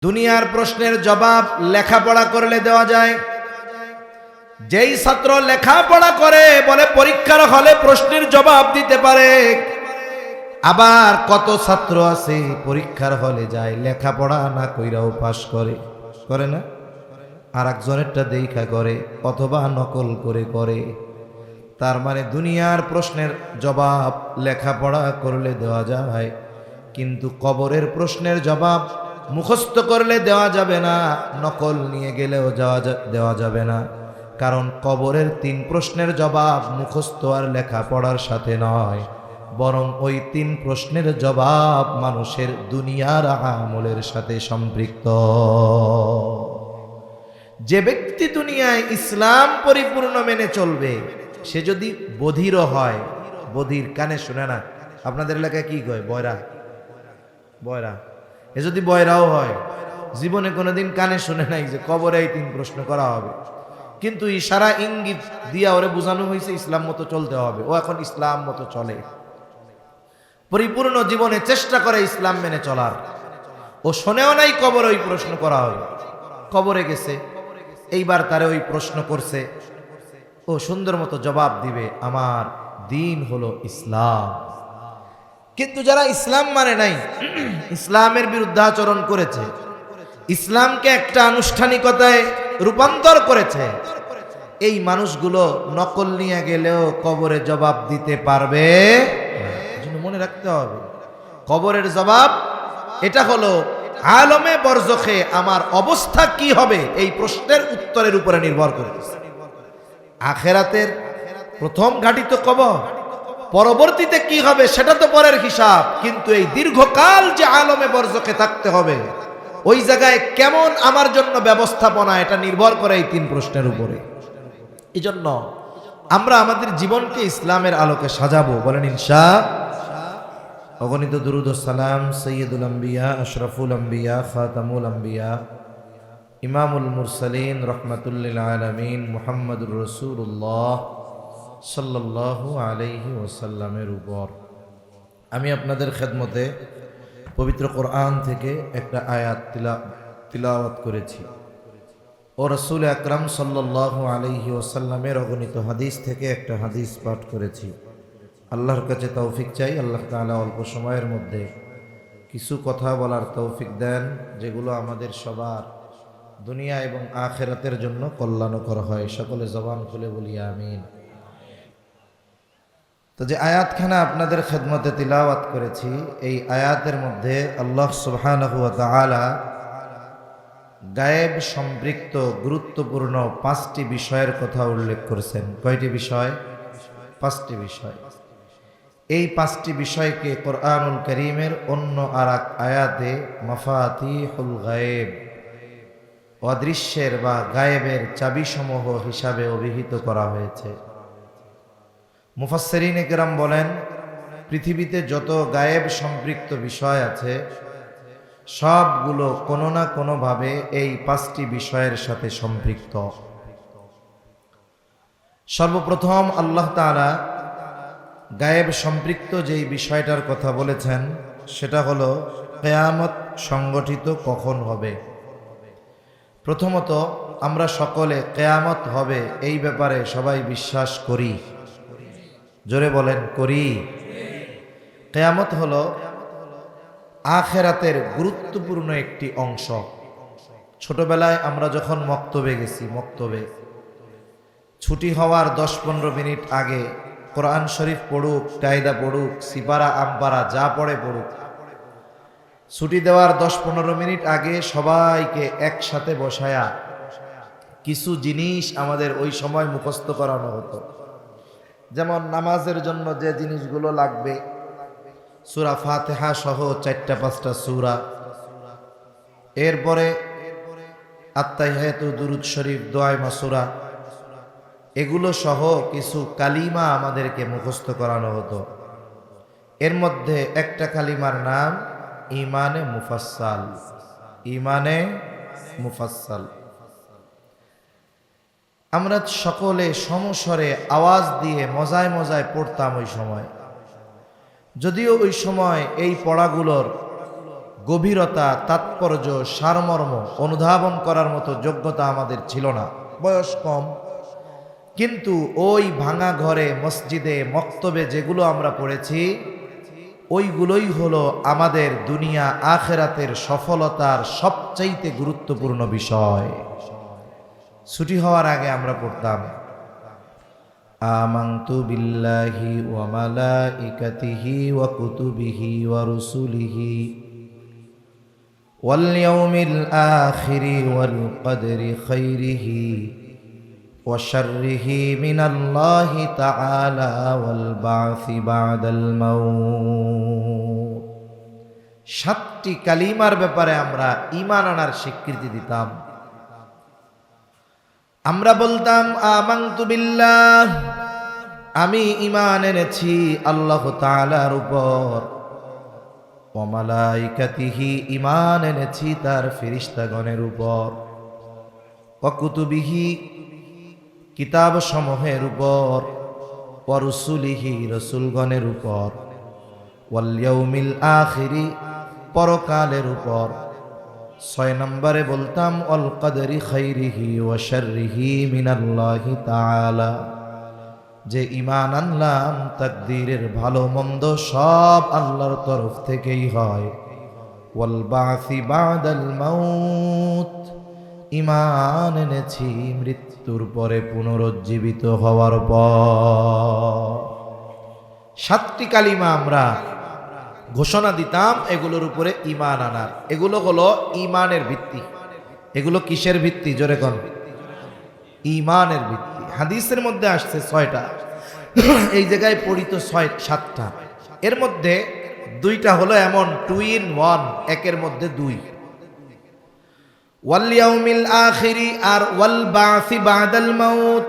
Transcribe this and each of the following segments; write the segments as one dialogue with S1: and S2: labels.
S1: দুনিয়ার প্রশ্নের জবাব লেখাপড়া করলে দেওয়া যায়। যেই ছাত্র লেখাপড়া করে বলে পরীক্ষার হলে প্রশ্নের জবাব দিতে পারে। আবার কত ছাত্র আছে পরীক্ষার হলে যায় লেখাপড়া না কইরাও পাস করে না, আর একজনেরটা দেখা করে অথবা নকল করে। তার মানে দুনিয়ার প্রশ্নের জবাব লেখাপড়া করলে দেওয়া যায়, কিন্তু কবরের প্রশ্নের জবাব মুখস্থ করলে দেওয়া যাবে না, নকল নিয়ে গেলেও দেওয়া যাবে না। কারণ কবরের 3 প্রশ্নের জবাব মুখস্থ আর লেখাপড়ার সাথে নয়, বরং ওই 3 প্রশ্নের জবাব মানুষের দুনিয়ার আমলের সাথে সম্পৃক্ত। যে ব্যক্তি দুনিয়ায় ইসলাম পরিপূর্ণ মেনে চলবে, সে যদি বধিরও হয়, বধির কানে শুনে না, আপনাদের এলাকায় কি কয় বয়রা, এ যদি বয়রাও হয়, জীবনে কোনোদিন কানে শুনে নাই যে কবরে এই 3 প্রশ্ন করা হবে, কিন্তু ইশারা ইঙ্গিত দিয়া ওরে বোঝানো হয়েছে ইসলাম মতো চলতে হবে, ও এখন ইসলাম মতো চলে, পরিপূর্ণ জীবনে চেষ্টা করে ইসলাম মেনে চলার। ও শোনেও নাই কবরে ওই প্রশ্ন করা হবে, কবরে গেছে, এইবার তারে ওই প্রশ্ন করছে, ও সুন্দর মতো জবাব দিবে আমার দিন হলো ইসলাম। কিন্তু যারা ইসলাম মানে নাই, ইসলামের বিরুদ্ধাচরণ করেছে, ইসলামকে একটা আনুষ্ঠানিকতায় রূপান্তর করেছে, এই মানুষগুলো নকল নিয়ে গেলেও কবরে জবাব দিতে পারবে। এজন্য মনে রাখতে হবে, কবরের জবাব এটা হলো আলমে বরজখে আমার অবস্থা কি হবে, এই প্রশ্নের উত্তরের উপরে নির্ভর করতেছে। আখেরাতের প্রথম ঘাঁটি তো কবর, পরবর্তীতে কি হবে সেটা তো পরের হিসাব, কিন্তু এই দীর্ঘকাল যে আলমে বরজখে থাকতে হবে, ওই জায়গায় কেমন আমার জন্য ব্যবস্থাপনা, এটা নির্ভর করে এই 3 প্রশ্নের উপরে। এই জন্য আমরা আমাদের জীবনকে ইসলামের আলোকে সাজাবো, বলেন ইনশাআল্লাহ। অগণিত দুরুদ ও সালাম সৈয়দুল আম্বিয়া, আশরাফুল আম্বিয়া, খাতামুল আম্বিয়া, ইমামুল মুরসালিন, রহমাতুল্লিল আলামিন, মুহাম্মদুর রাসূলুল্লাহ সাল্লাল্লাহু আলাইহি ওয়াসাল্লামের উপর। আমি আপনাদের খেদমতে পবিত্র কোরআন থেকে একটা আয়াত তিলাওয়াত করেছি ও রাসূল আকরাম সাল্লাল্লাহু আলাইহি ওয়াসাল্লামের অগণিত হাদিস থেকে একটা হাদিস পাঠ করেছি। আল্লাহর কাছে তৌফিক চাই, আল্লাহ তাআলা অল্প সময়ের মধ্যে কিছু কথা বলার তৌফিক দেন, যেগুলো আমাদের সবার দুনিয়া এবং আখিরাতের জন্য কল্যাণকর হয়। সকলে জবান খুলে বলি আমিন। তো যে আয়াতখানা আপনাদের খেদমতে তিলাওয়াত করেছি, এই আয়াতের মধ্যে আল্লাহ সুবহানাহু ওয়া তাআলা গায়েব সম্পৃক্ত গুরুত্বপূর্ণ 5টি বিষয়ের কথা উল্লেখ করেছেন। কয়টি বিষয়? 5টি বিষয়। এই 5টি বিষয়কে কোরআনুল কারীমের অন্য আরেক আয়াতে মাফাতিহুল গায়েব, অদৃশ্যের বা গায়েবের চাবিসমূহ হিসাবে অভিহিত করা হয়েছে। মুফাসসিরিনে কেরাম বলেন, পৃথিবীতে যত গায়েব সম্পৃক্ত বিষয় আছে সবগুলো কোনো না কোনোভাবে এই 5টি বিষয়ের সাথে সম্পৃক্ত। সর্বপ্রথম আল্লাহ তাআলা গায়েব সম্পৃক্ত যেই বিষয়টার কথা বলেছেন সেটা হলো কিয়ামত সংগঠিত কখন হবে। প্রথমত আমরা সকলে কিয়ামত হবে এই ব্যাপারে সবাই বিশ্বাস করি, জোরে বলেন করি। কিয়ামত হলো আখিরাতের গুরুত্বপূর্ণ একটি অংশ। ছোটবেলায় আমরা যখন মক্তবে গেছি, মক্তবে ছুটি হওয়ার 10-15 মিনিট আগে কোরআন শরীফ পড়ুক, কায়দা পড়ুক, সিপারা আমপারা যা পড়ুক, ছুটি দেওয়ার 10-15 মিনিট আগে সবাইকে একসাথে বসায়া কিছু জিনিস আমাদের ওই সময় মুখস্থ করানো হতো। যেমন নামাজের জন্য যে জিনিসগুলো লাগবে, সূরা ফাতিহা সহ 4-5টা সূরা, এরপরে আত্তাহিয়াতু, দুরুদ শরীফ, দোয়া মাসুরা, এগুলো সহ কিছু কালিমা আমাদেরকে মুখস্থ করানো হতো। এর মধ্যে একটা কালিমার নাম ঈমানে মুফাসসাল। ঈমানে মুফাসসাল আমরা সকলে সমস্বরে আওয়াজ দিয়ে মজায় মজায় পড়তাম ওই সময়। যদিও ওই সময় এই পড়াগুলোর গভীরতা, তাৎপর্য, সারমর্ম অনুধাবন করার মতো যোগ্যতা আমাদের ছিল না, বয়স কম। কিন্তু ওই ভাঙা ঘরে, মসজিদে, মক্তবে যেগুলো আমরা পড়েছি, ওইগুলোই হলো আমাদের দুনিয়া আখেরাতের সফলতার সবচাইতে গুরুত্বপূর্ণ বিষয়। ছুটি হওয়ার আগে আমরা পড়তাম আমানতু বিল্লাহি ওয়া মালাইকাতিহি ওয়া কুতুবিহি ওয়া রুসুলিহি ওয়াল ইয়াউমিল আখিরি ওয়াল কদরি খাইরিহি ওয়া শাররিহি মিনাল্লাহি তাআলা ওয়াল বা'সি বা'দাল মাউত। সাতটি কালিমার ব্যাপারে আমরা ঈমান আনার স্বীকৃতি দিতাম। আমরা বলতাম আমানতু বিল্লাহ, আমি ঈমান এনেছি আল্লাহ তাআলার উপর, ওয়া মালাইকাতিহি, ঈমান এনেছি তার ফেরেশতাগণের উপর, ওয়া কুতুবিহি, কিতাব সমূহের উপর, ওয়া রুসুলিহি, রাসূলগণের উপর, ওয়াল ইয়াউমিল আখিরি, পরকালের উপর। 6 নম্বরে বলতাম অল কদরি খাইরিহি ওয়া শাররিহি মিনাল্লাহি তাআলা, যে ঈমান আনলাম তাকদীরের ভালো মন্দ সব আল্লাহর তরফ থেকেই হয়। ওয়াল বা'সি বা'দাল মাউত, ঈমান এনেছি মৃত্যুর পরে পুনরুজ্জীবিত হওয়ার পর। 7টি কালিমা আমরা ঘোষণা দিতাম এগুলোর উপরে ঈমান আনার। এগুলো হলো ঈমানের ভিত্তি। এগুলো কিসের ভিত্তি? জোরে কোন? ঈমানের ভিত্তি। হাদিসের মধ্যে আসছে 6টা, এই জায়গায় পড়িত 7টা। এর মধ্যে 2টা হলো এমন 2 in 1, একের মধ্যে 2। ওয়াল ইয়াউমিল আখিরি আর ওয়াল বা'সি বা'দাল মাউত,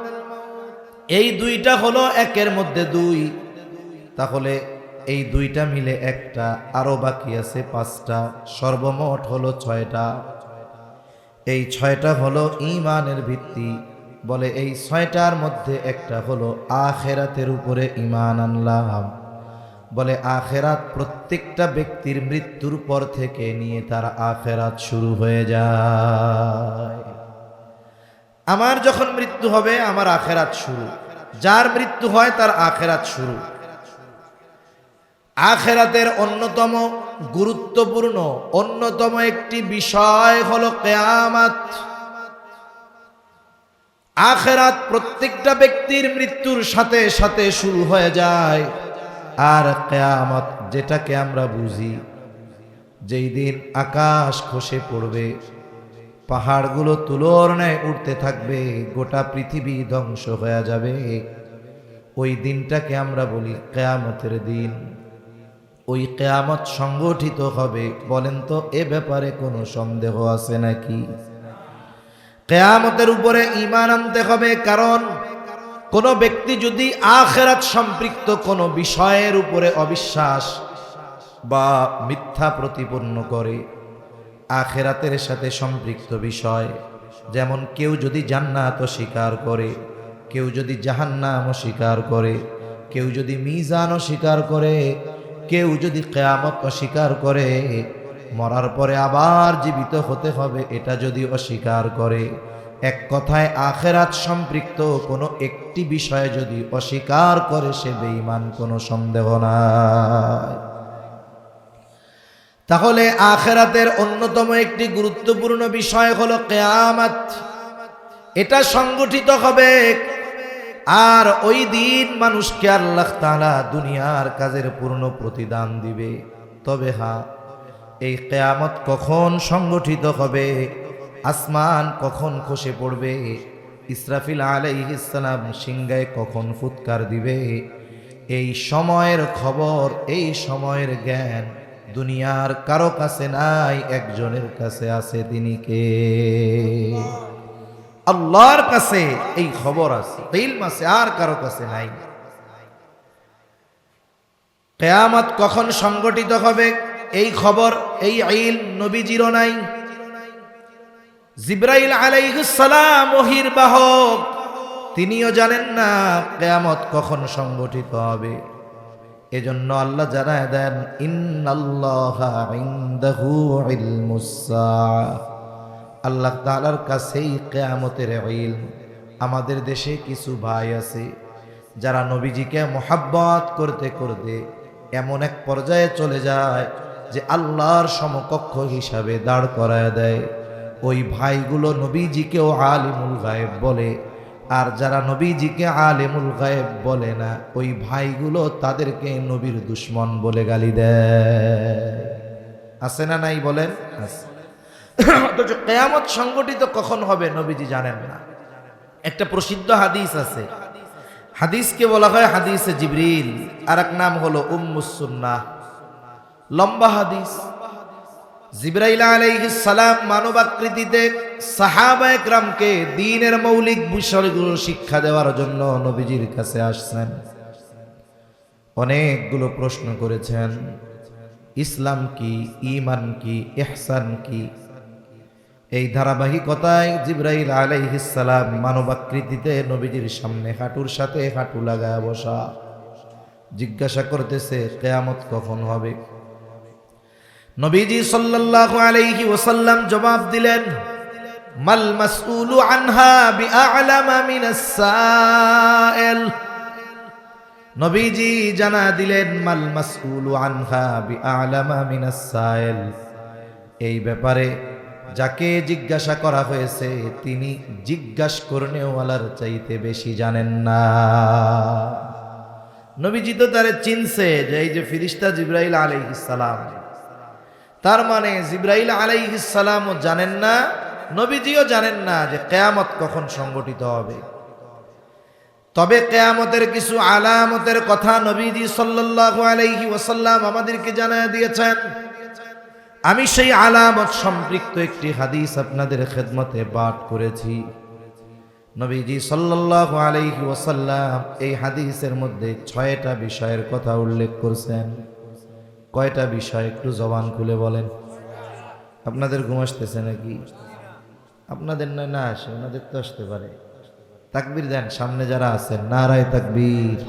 S1: এই 2টা হলো একের মধ্যে 2। তাহলে এই 2টা মিলে একটা, আরো বাকি আছে 5টা, সর্বমোট হলো 6টা। এই 6টা হলো ঈমানের ভিত্তি। বলে এই 6টার মধ্যে একটা হলো আখেরাতের উপরে ঈমান আনলাম। বলে আখেরাত প্রত্যেকটা ব্যক্তির মৃত্যুর পর থেকে নিয়ে তার আখেরাত শুরু হয়ে যায়। আমার যখন মৃত্যু হবে আমার আখেরাত শুরু, যার মৃত্যু হয় তার আখেরাত শুরু। আখেরাতের অন্যতম গুরুত্বপূর্ণ অন্যতম একটি বিষয় হলো কিয়ামত। আখেরাত প্রত্যেকটা ব্যক্তির মৃত্যুর সাথে সাথে শুরু হয়ে যায়। আর কিয়ামত যেটাকে আমরা বুঝি, যেই দিন আকাশ খসে পড়বে, পাহাড়গুলো তুলোর ন্যায় উঠতে থাকবে, গোটা পৃথিবী ধ্বংস হয়ে যাবে, ওই দিনটাকে আমরা বলি কিয়ামতের দিন। ওই কিয়ামত সংগঠিত হবে। বলেন তো এ ব্যাপারে কোনো সন্দেহ আছে নাকি? কিয়ামতের উপরে ঈমান আনতে হবে, কারণ কোন ব্যক্তি যদি আখিরাত সম্পৃক্ত কোনো বিষয়ের উপরে অবিশ্বাস বা মিথ্যা প্রতিপন্ন করে, আখিরাতের সাথে সম্পৃক্ত বিষয়, যেমন কেউ যদি জান্নাত অস্বীকার করে, কেউ যদি জাহান্নাম অস্বীকার করে, কেউ যদি মিজান অস্বীকার করে, কেউ যদি কিয়ামত অস্বীকার করে, মরার পরে আবার জীবিত হতে হবে এটা যদি অস্বীকার করে, এক কথায় আখিরাত সম্পৃক্ত কোনো একটি বিষয়ে যদি অস্বীকার করে সে বেঈমান, কোনো সন্দেহ নাই। তাহলে আখিরাতের অন্যতম একটি গুরুত্বপূর্ণ বিষয় হলো কিয়ামত। এটা সংগঠিত হবে, আর ওই দিন মানুষকে আল্লাহ তাআলা দুনিয়ার কাজের পূর্ণ প্রতিদান দিবে। তবে হ্যাঁ, এই কিয়ামত কখন সংগঠিত হবে, আসমান কখন খসে পড়বে, ইসরাফিল আলাইহিস সালাম সিংহায় কখন ফুৎকার দিবে, এই সময়ের খবর, এই সময়ের জ্ঞান দুনিয়ার কারো কাছে নাই, একজনের কাছে আছে। তিনি কে? আল্লাহর কাছে এই খবর আছে, ইলম আছে, আর কারো কাছে নাই। কিয়ামত কখন সংগঠিত হবে এই খবর, এই ইলম নবীজিরও নাই। জিবরাইল আলাইহিস সালাম ওহীর বাহক, তিনিও জানেন না কিয়ামত কখন সংগঠিত হবে। এজন্য আল্লাহ জানায় দেন ইন্নাল্লাহা ইনদাহু ইলমুস সাআ, আল্লাহ তাআলার কাছেই কিয়ামতের ইলম। আমাদের দেশে কিছু ভাই আছে যারা নবীজিকে মোহাব্বত করতে করতে এমন এক পর্যায়ে চলে যায় যে আল্লাহর সমকক্ষ হিসাবে দাঁড় করায় দেয়। ওই ভাইগুলো নবীজিকেও আলিমুল গায়েব বলে, আর যারা নবীজিকে আলিমুল গায়েব বলে না ওই ভাইগুলো তাদেরকে নবীর দুশ্মন বলে গালি দেয়। আছে না নাই বলেন? আছে। অথচ কিয়ামত সংগঠিত কখন হবে নবীজি জানেন না। একটা প্রসিদ্ধ হাদিস আছে, হাদিসকে বলা হয় হাদিসে জিবরিল, আর এক নাম হলো উম্মুস সুন্নাহ। লম্বা হাদিস। জিবরাইল আলাইহিস সালাম মানবাকৃতিতে সাহাবায়ে কেরামকে দ্বীনের মৌলিক বিষয়গুলো শিক্ষা দেওয়ার জন্য নবীজির কাছে আসছেন। অনেকগুলো প্রশ্ন করেছেন, ইসলাম কি, ঈমান কি, ইহসান কি। এই ধারাবাহিকতায় জিবরাইল আলাইহিস সালাম মানবাকৃতিতে নবীজির সামনে হাঁটুর সাথে হাঁটু লাগায় বসা, জিজ্ঞাসা করতেছে কিয়ামত কখন হবে। নবীজি সাল্লাল্লাহু আলাইহি ওয়াসাল্লাম জবাব দিলেন, মাল মাসউলু আনহা বিআ'লামা মিনাস সাইল। নবীজি জানা দিলেন মাল মাসউলু আনহা বিআ'লামা মিনাস সাইল, এই ব্যাপারে যাকে জিজ্ঞাসা করা হয়েছে তিনি জিজ্ঞাসা করনেওয়ালার চাইতে বেশি জানেন না। নবীজি তো তারে চিনছে যে এই যে ফেরেশতা জিবরাইল আলাইহিস সালাম, তার মানে জিবরাইল আলাইহিস সালামও জানেন না, নবীজিও জানেন না যে কিয়ামত কখন সংগঠিত হবে। তবে কিয়ামতের কিছু আলামতের কথা নবীজি সাল্লাল্লাহু আলাইহি ওয়াসাল্লাম আমাদেরকে জানায় দিয়েছেন। আমি সেই আলামত সম্পৃক্ত একটি হাদিস আপনাদের খেদমতে পাঠ করেছি। নবীজি সাল্লাল্লাহু আলাইহি ওয়াসাল্লাম এই হাদিসের মধ্যে 6টা বিষয়ের কথা উল্লেখ করেছেন। কয়টা বিষয় একটু জবান খুলে বলেন। আপনাদের ঘুম আসতেছে নাকি? আপনাদের না আসে, ওনাদের তো আসতে পারে। তাকবীর দেন সামনে যারা আছেন, নারায়ে তাকবীর।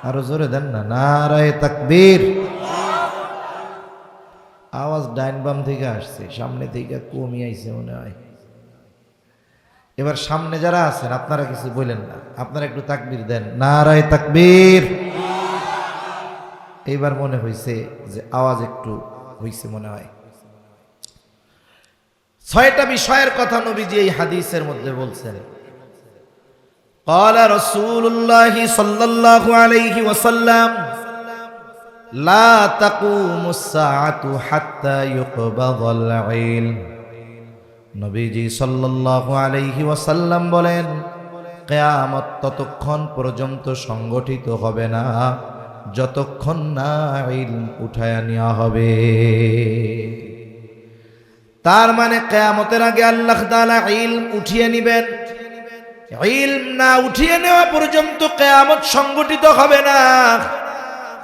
S1: আরো জোরে দেন না, নারায়ে তাকবীর। আওয়াজ ডাইন বাম থেকে আসছে, সামনে থেকে কমই আইছে মনে হয়। এবার সামনে যারা আছেন আপনারা কিছু বলেন না, আপনারা একটু তাকবীর দেন, নারায়ে তাকবীর। এইবার মনে হয়েছে যে আওয়াজ একটু হয়েছে মনে হয়। 6টা বিষয়ের কথা নবীজি এই হাদিসের মধ্যে বলছেন। قال رسول الله صلى الله عليه وسلم لا تقوم الساعة حتى يقبض العلم। নবীজি সাল্লাল্লাহু আলাইহি ওয়াসাল্লাম বলেন কিয়ামত ততক্ষণ পর্যন্ত সংগঠিত হবে না যতক্ষণ না ইলম উঠায়া নেওয়া হবে। তার মানে কিয়ামতের আগে আল্লাহ তাআলা ইলম উঠিয়ে নেবেন। ইলম না উঠিয়ে নেওয়া পর্যন্ত কিয়ামত সংগঠিত হবে না।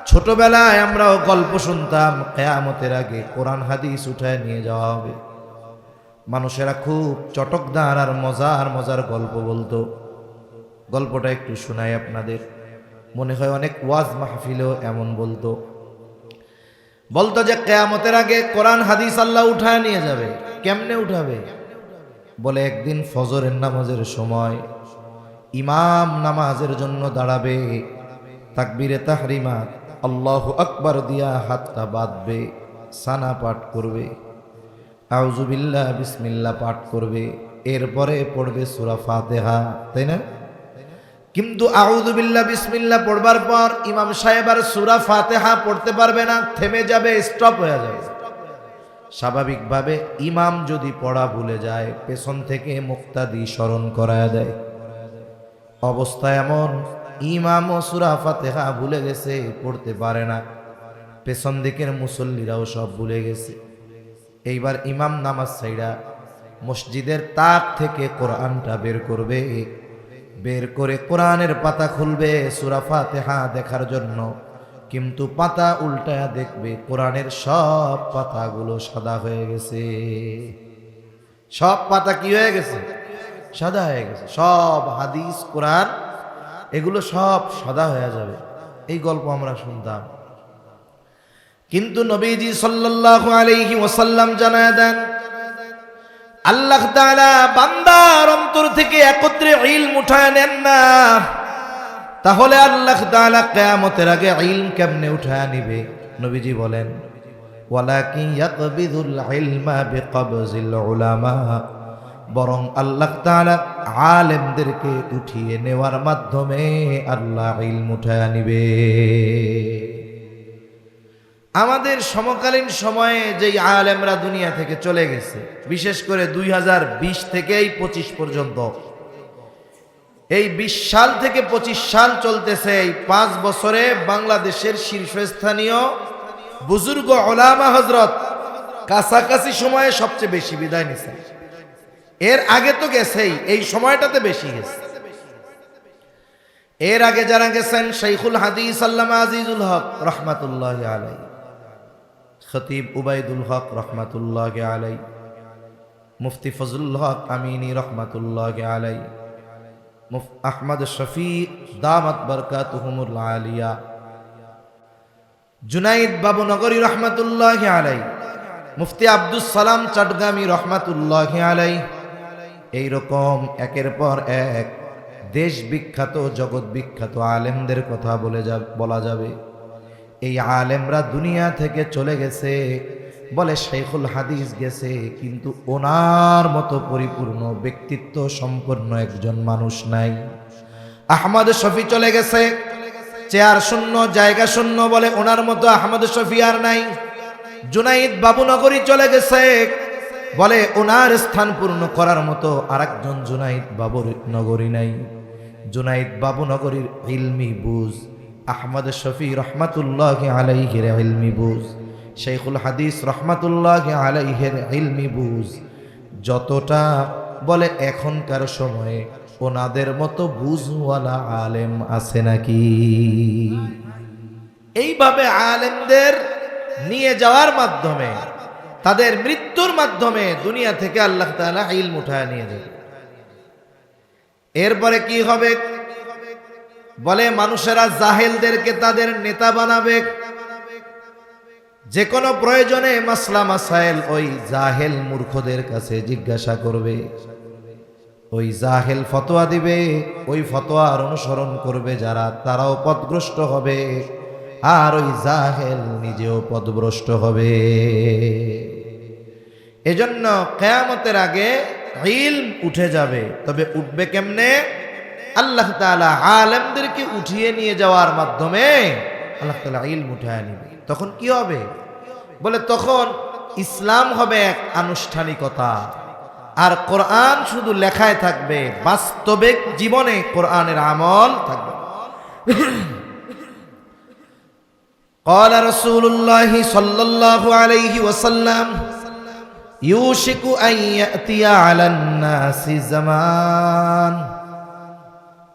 S1: ছোটবেলায় আমরাও গল্প শুনতাম, কিয়ামতের আগে কোরআন হাদিস উঠায় নিয়ে যাওয়া হবে। মানুষেরা খুব চটকদার আর মজার মজার গল্প বলতো। গল্পটা একটু শোনাই আপনাদের, মনে হয় অনেক ওয়াজ মাহফিলেও এমন বলতো যে কিয়ামতের আগে কোরআন হাদিস আল্লাহ উঠায় নিয়ে যাবে। কেমনে উঠাবে? বলে একদিন ফজরের নামাজের সময় ইমাম নামাজের জন্য দাঁড়াবে, তাকবীরে তাহরিমা আল্লাহু আকবার দিয়া হাতটা বাঁধবে, সানা পাঠ করবে, আউযু বিল্লাহ বিসমিল্লাহ পাঠ করবে, এরপরে পড়বে সূরা ফাতিহা, তাই না? কিন্তু আউযু বিল্লাহ বিসমিল্লাহ পড়বার পর ইমাম সাহেব আর সূরা ফাতিহা পড়তে পারবে না, থেমে যাবে, স্টপ হয়ে যাবে। স্বাভাবিকভাবে ইমাম যদি পড়া ভুলে যায় পেছন থেকে মুক্তাদি স্মরণ করায় দেয়। অবস্থা এমন, ইমামও সূরা ফাতিহা ভুলে গেছে, পড়তে পারে না, পেছন দিকের মুসল্লিরাও সব ভুলে গেছে। এইবার ইমাম নামাজ ছাইড়া মসজিদের তাক থেকে কোরআনটা বের করবে, বের করে কোরআনের পাতা খুলবে সূরা ফাতিহা দেখার জন্য। কিন্তু পাতা উল্টায়া দেখবে কোরআনের সব পাতাগুলো সাদা হয়ে গেছে। সব পাতা কি হয়ে গেছে? সাদা হয়ে গেছে। সব হাদিস কোরআন এগুলো সব সাদা হয়ে যাবে। এই গল্প আমরা শুনতাম। কিন্তু নবীজি সাল্লাল্লাহু আলাইহি ওয়াসাল্লাম জানায় দেন, আল্লাহ তাআলা বান্দার অন্তর থেকে একত্রে ইলম উঠায় নেন না, তাহলে আল্লাহ তাআলা কিয়ামতের আগে ইলম কেমনে উঠায় নিবে? নবীজি বলেন, ওয়ালাকিন ইয়াকবিদুল ইলমা বিকবজিল উলামা, বরং আল্লাহ তাআলা আলেমদেরকে উঠিয়ে নেওয়ার মাধ্যমে আল্লাহ ইলম উঠায় নিবে। আমাদের সমকালীন সময়ে যেই আলেমরা দুনিয়া থেকে চলে গেছে, বিশেষ করে 2020 থেকে 25 পর্যন্ত, এই 20 সাল থেকে 25 সাল চলতেছে, এই 5 বছরে বাংলাদেশের শীর্ষস্থানীয় বুজুর্গ উলামা হযরত কাছাকাছি সময়ে সবচেয়ে বেশি বিদায় নিছে। এর আগে তো গেছেই, এই সময়টাতে বেশি গেছে। এর আগে যারা গেছেন, শাইখুল হাদিস আল্লামা আজিজুল হক রহমাতুল্লাহি আলাইহি, খতিব উবাইদুল হক রহমাতুল্লাহি আলাইহি, মুফতি ফজলুল হক আমিনী রহমাতুল্লাহি আলাইহি, আহমদ শফি দামাত বরকাতুহুমুল আলিয়া, জুনাইদ বাবু নগরী রহমাতুল্লাহি আলাইহি, মুফতি আব্দুস সালাম চটগামী রহমাতুল্লাহি আলাইহি, এইরকম একের পর এক দেশ বিখ্যাত জগৎ বিখ্যাত আলেমদের কথা বলা যাবে। এই আলেমরা দুনিয়া থেকে চলে গেছে, বলে শাইখুল হাদিস গেছে, কিন্তু ওনার মতো পরিপূর্ণ ব্যক্তিত্ব সম্পন্ন একজন মানুষ নাই। আহমদ শফি চলে গেছে, চেয়ার শূন্য, জায়গা শূন্য, বলে ওনার মতো আহমদ শফি আর নাই। জুনাইদ বাবুনগরী চলে গেছে, বলে ওনার স্থান পূর্ণ করার মতো আরেকজন জুনাইদ বাবুনগরী নাই। জুনাইদ বাবুনগরীর ইলমি বুঝ, আহমদ শফি রহমাতুল্লাহি আলাইহির ইলমি বুঝ, শাইখুল হাদিস রহমাতুল্লাহি আলাইহির ইলমি বুঝ যতটা, বলে এখনকার সময়ে ওনাদের মতো বুঝওয়ালা আলেম আছে নাকি? এইভাবে আলেমদের নিয়ে যাওয়ার মাধ্যমে, তাদের মৃত্যুর মাধ্যমে দুনিয়া থেকে আল্লাহ তাআলা ইলম উঠায় নিয়ে যাবে। এরপরে কি হবে? বলে মানুষেরা জাহেলদেরকে তাদের নেতা বানাবে। যে কোনো প্রয়োজনে মাসলা মাসাইল ওই জাহেল মূর্খদের কাছে জিজ্ঞাসা করবে, ওই জাহেল ফতোয়া দিবে, ওই ফতোয়ার অনুসরণ করবে যারা, তারাও পথভ্রষ্ট হবে, আর ওই জাহেল নিজেও পথভ্রষ্ট হবে। এজন্য কিয়ামতের আগে ইলম উঠে যাবে। তবে উঠবে কেমনে? আল্লাহ তাআলা আলেমদেরকে উঠিয়ে নিয়ে যাওয়ার মাধ্যমে আল্লাহ তাআলা ইলম উঠায় নিবে। তখন কি হবে? বলে তখন ইসলাম হবে এক আনুষ্ঠানিকতা, আর কোরআন শুধু লেখায় থাকবে, বাস্তবিক জীবনে কোরআনের আমল থাকবে। قال رسول الله صلى الله عليه وسلم يوشك أن يأتي على الناس زمان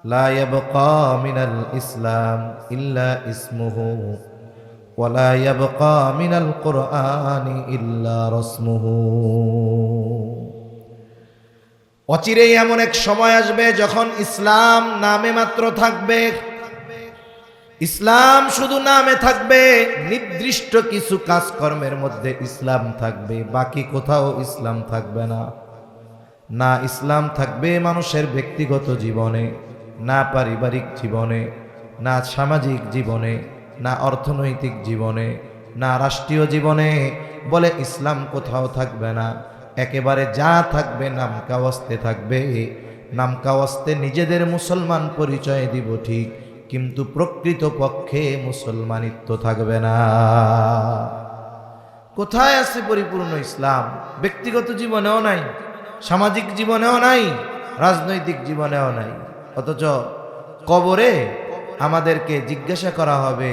S1: لا يبقى من الإسلام إلا اسمه ولا يبقى من القرآن إلا رسمه। অচিরেই এমন এক সময় আসবে যখন ইসলাম নামে মাত্র থাকবে, ইসলাম শুধু নামে থাকবে, নির্দিষ্ট কিছু কাজকর্মের মধ্যে ইসলাম থাকবে, বাকি কোথাও ইসলাম থাকবে না। না ইসলাম থাকবে মানুষের ব্যক্তিগত জীবনে, না পারিবারিক জীবনে, না সামাজিক জীবনে, না অর্থনৈতিক জীবনে, না রাষ্ট্রীয় জীবনে। বলে ইসলাম কোথাও থাকবে না, একেবারে যা থাকবে নামকাওয়াস্তে থাকবে। নামকাওয়াস্তে নিজেদের মুসলমান পরিচয় দিব ঠিক, কিন্তু প্রকৃত পক্ষে মুসলমানিত্ব থাকবে না। কোথায় আছে পরিপূর্ণ ইসলাম? ব্যক্তিগত জীবনেও নাই, সামাজিক জীবনেও নাই, রাজনৈতিক জীবনেও নাই। অথচ কবরে আমাদেরকে জিজ্ঞাসা করা হবে,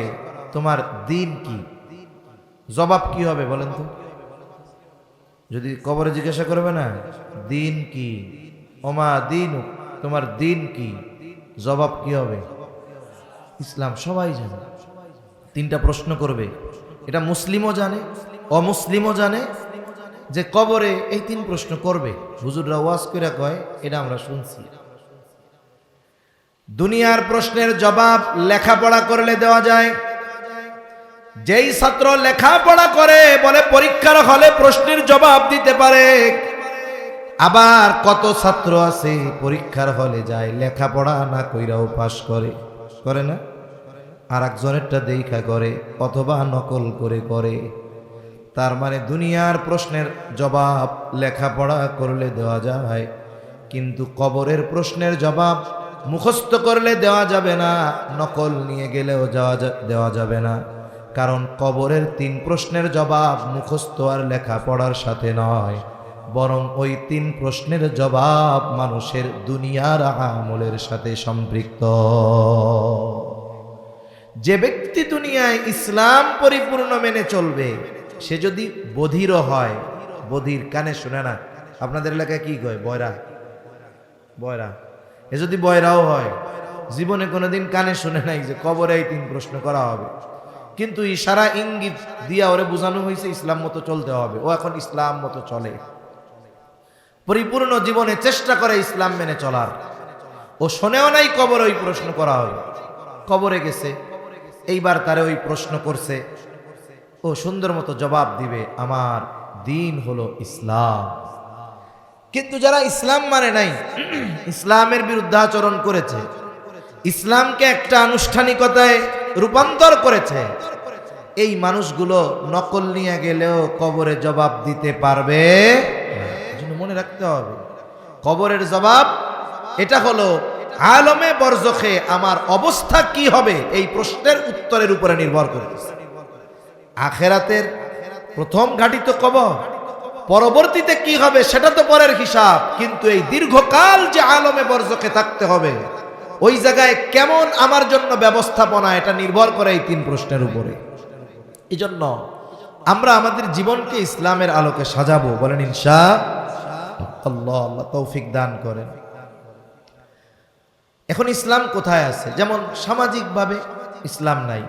S1: তোমার দিন কি? জবাব কি হবে বলেন তো? যদি কবরে জিজ্ঞাসা করবে না দিন কি, ওমা দিন, তোমার দিন কি, জবাব কি হবে? ইসলাম। সবাই জানে। তিনটা প্রশ্ন করবে, এটা মুসলিমও জানে, অমুসলিমও জানে, যে কবরে এই তিন প্রশ্ন করবে। হুজুররা ওয়াজ করে কয়, এটা আমরা শুনছি। দুনিয়ার প্রশ্নের জবাব লেখাপড়া করলে দেওয়া যায়। যেই ছাত্র লেখাপড়া করে বলে পরীক্ষার হলে প্রশ্নের জবাব দিতে পারে, আবার কত ছাত্র আছে পরীক্ষার হলে যায় লেখাপড়া না কইরাও পাস করে না, আর একজনেরটা দেখা করে অথবা নকল করে। তার মানে দুনিয়ার প্রশ্নের জবাব লেখাপড়া করলে দেওয়া যায়, কিন্তু কবরের প্রশ্নের জবাব মুখস্থ করলে দেওয়া যাবে না, নকল নিয়ে গেলেও দেওয়া যাবে না। কারণ কবরের 3 প্রশ্নের জবাব মুখস্থ আর লেখাপড়ার সাথে নয়, বরং ওই 3 প্রশ্নের জবাব মানুষের দুনিয়ার আমলের সাথে সম্পৃক্ত। যে ব্যক্তি দুনিয়ায় ইসলাম পরিপূর্ণ মেনে চলবে, সে যদি বধিরও হয়, বধির কানে শুনে না, আপনাদের এলাকায় কি কয়? বয়রা। এ যদি বয়রাও হয়, জীবনে কোনোদিন কানে শুনে নাই যে কবরে এই 3 প্রশ্ন করা হবে, কিন্তু ইশারা ইঙ্গিত দিয়া ওরে বোঝানো হয়েছে ইসলাম মতো চলতে হবে, ও এখন ইসলাম মতো চলে, পরিপূর্ণ জীবনে চেষ্টা করে ইসলাম মেনে চলার। ও শোনেও নাই কবরে ওই প্রশ্ন করা হবে, কবরে গেছে, এইবার তারে ওই প্রশ্ন করছে, ও সুন্দর মতো জবাব দিবে, আমার দিন হলো ইসলাম। কিন্তু যারা ইসলাম মানে নাই, ইসলামের বিরুদ্ধাচরণ করেছে, ইসলামকে একটা আনুষ্ঠানিকতায় রূপান্তর করেছে, এই মানুষগুলো নকল নিয়ে গেলেও কবরে জবাব দিতে পারবে। এজন্য মনে রাখতে হবে, কবরের জবাব এটা হলো আলমে বরজখে আমার অবস্থা কি হবে, এই প্রশ্নের উত্তরের উপরে নির্ভর করতেছে। আখেরাতের প্রথম ঘাঁটি তো কবর, পরবর্তীতে কি হবে সেটা তো পরের হিসাব, কিন্তু এই দীর্ঘকাল যে আলমে বরজখে থাকতে হবে, ওই জায়গায় কেমন আমার জন্য ব্যবস্থাপনা, এটা নির্ভর করে এই 3 প্রশ্নের উপরে। এই জন্য আমরা আমাদের জীবনকে ইসলামের আলোকে সাজাবো, বলেন ইনশাআল্লাহ। আল্লাহ তৌফিক দান করেন। এখন ইসলাম কোথায় আছে? যেমন সামাজিকভাবে ইসলাম নাই,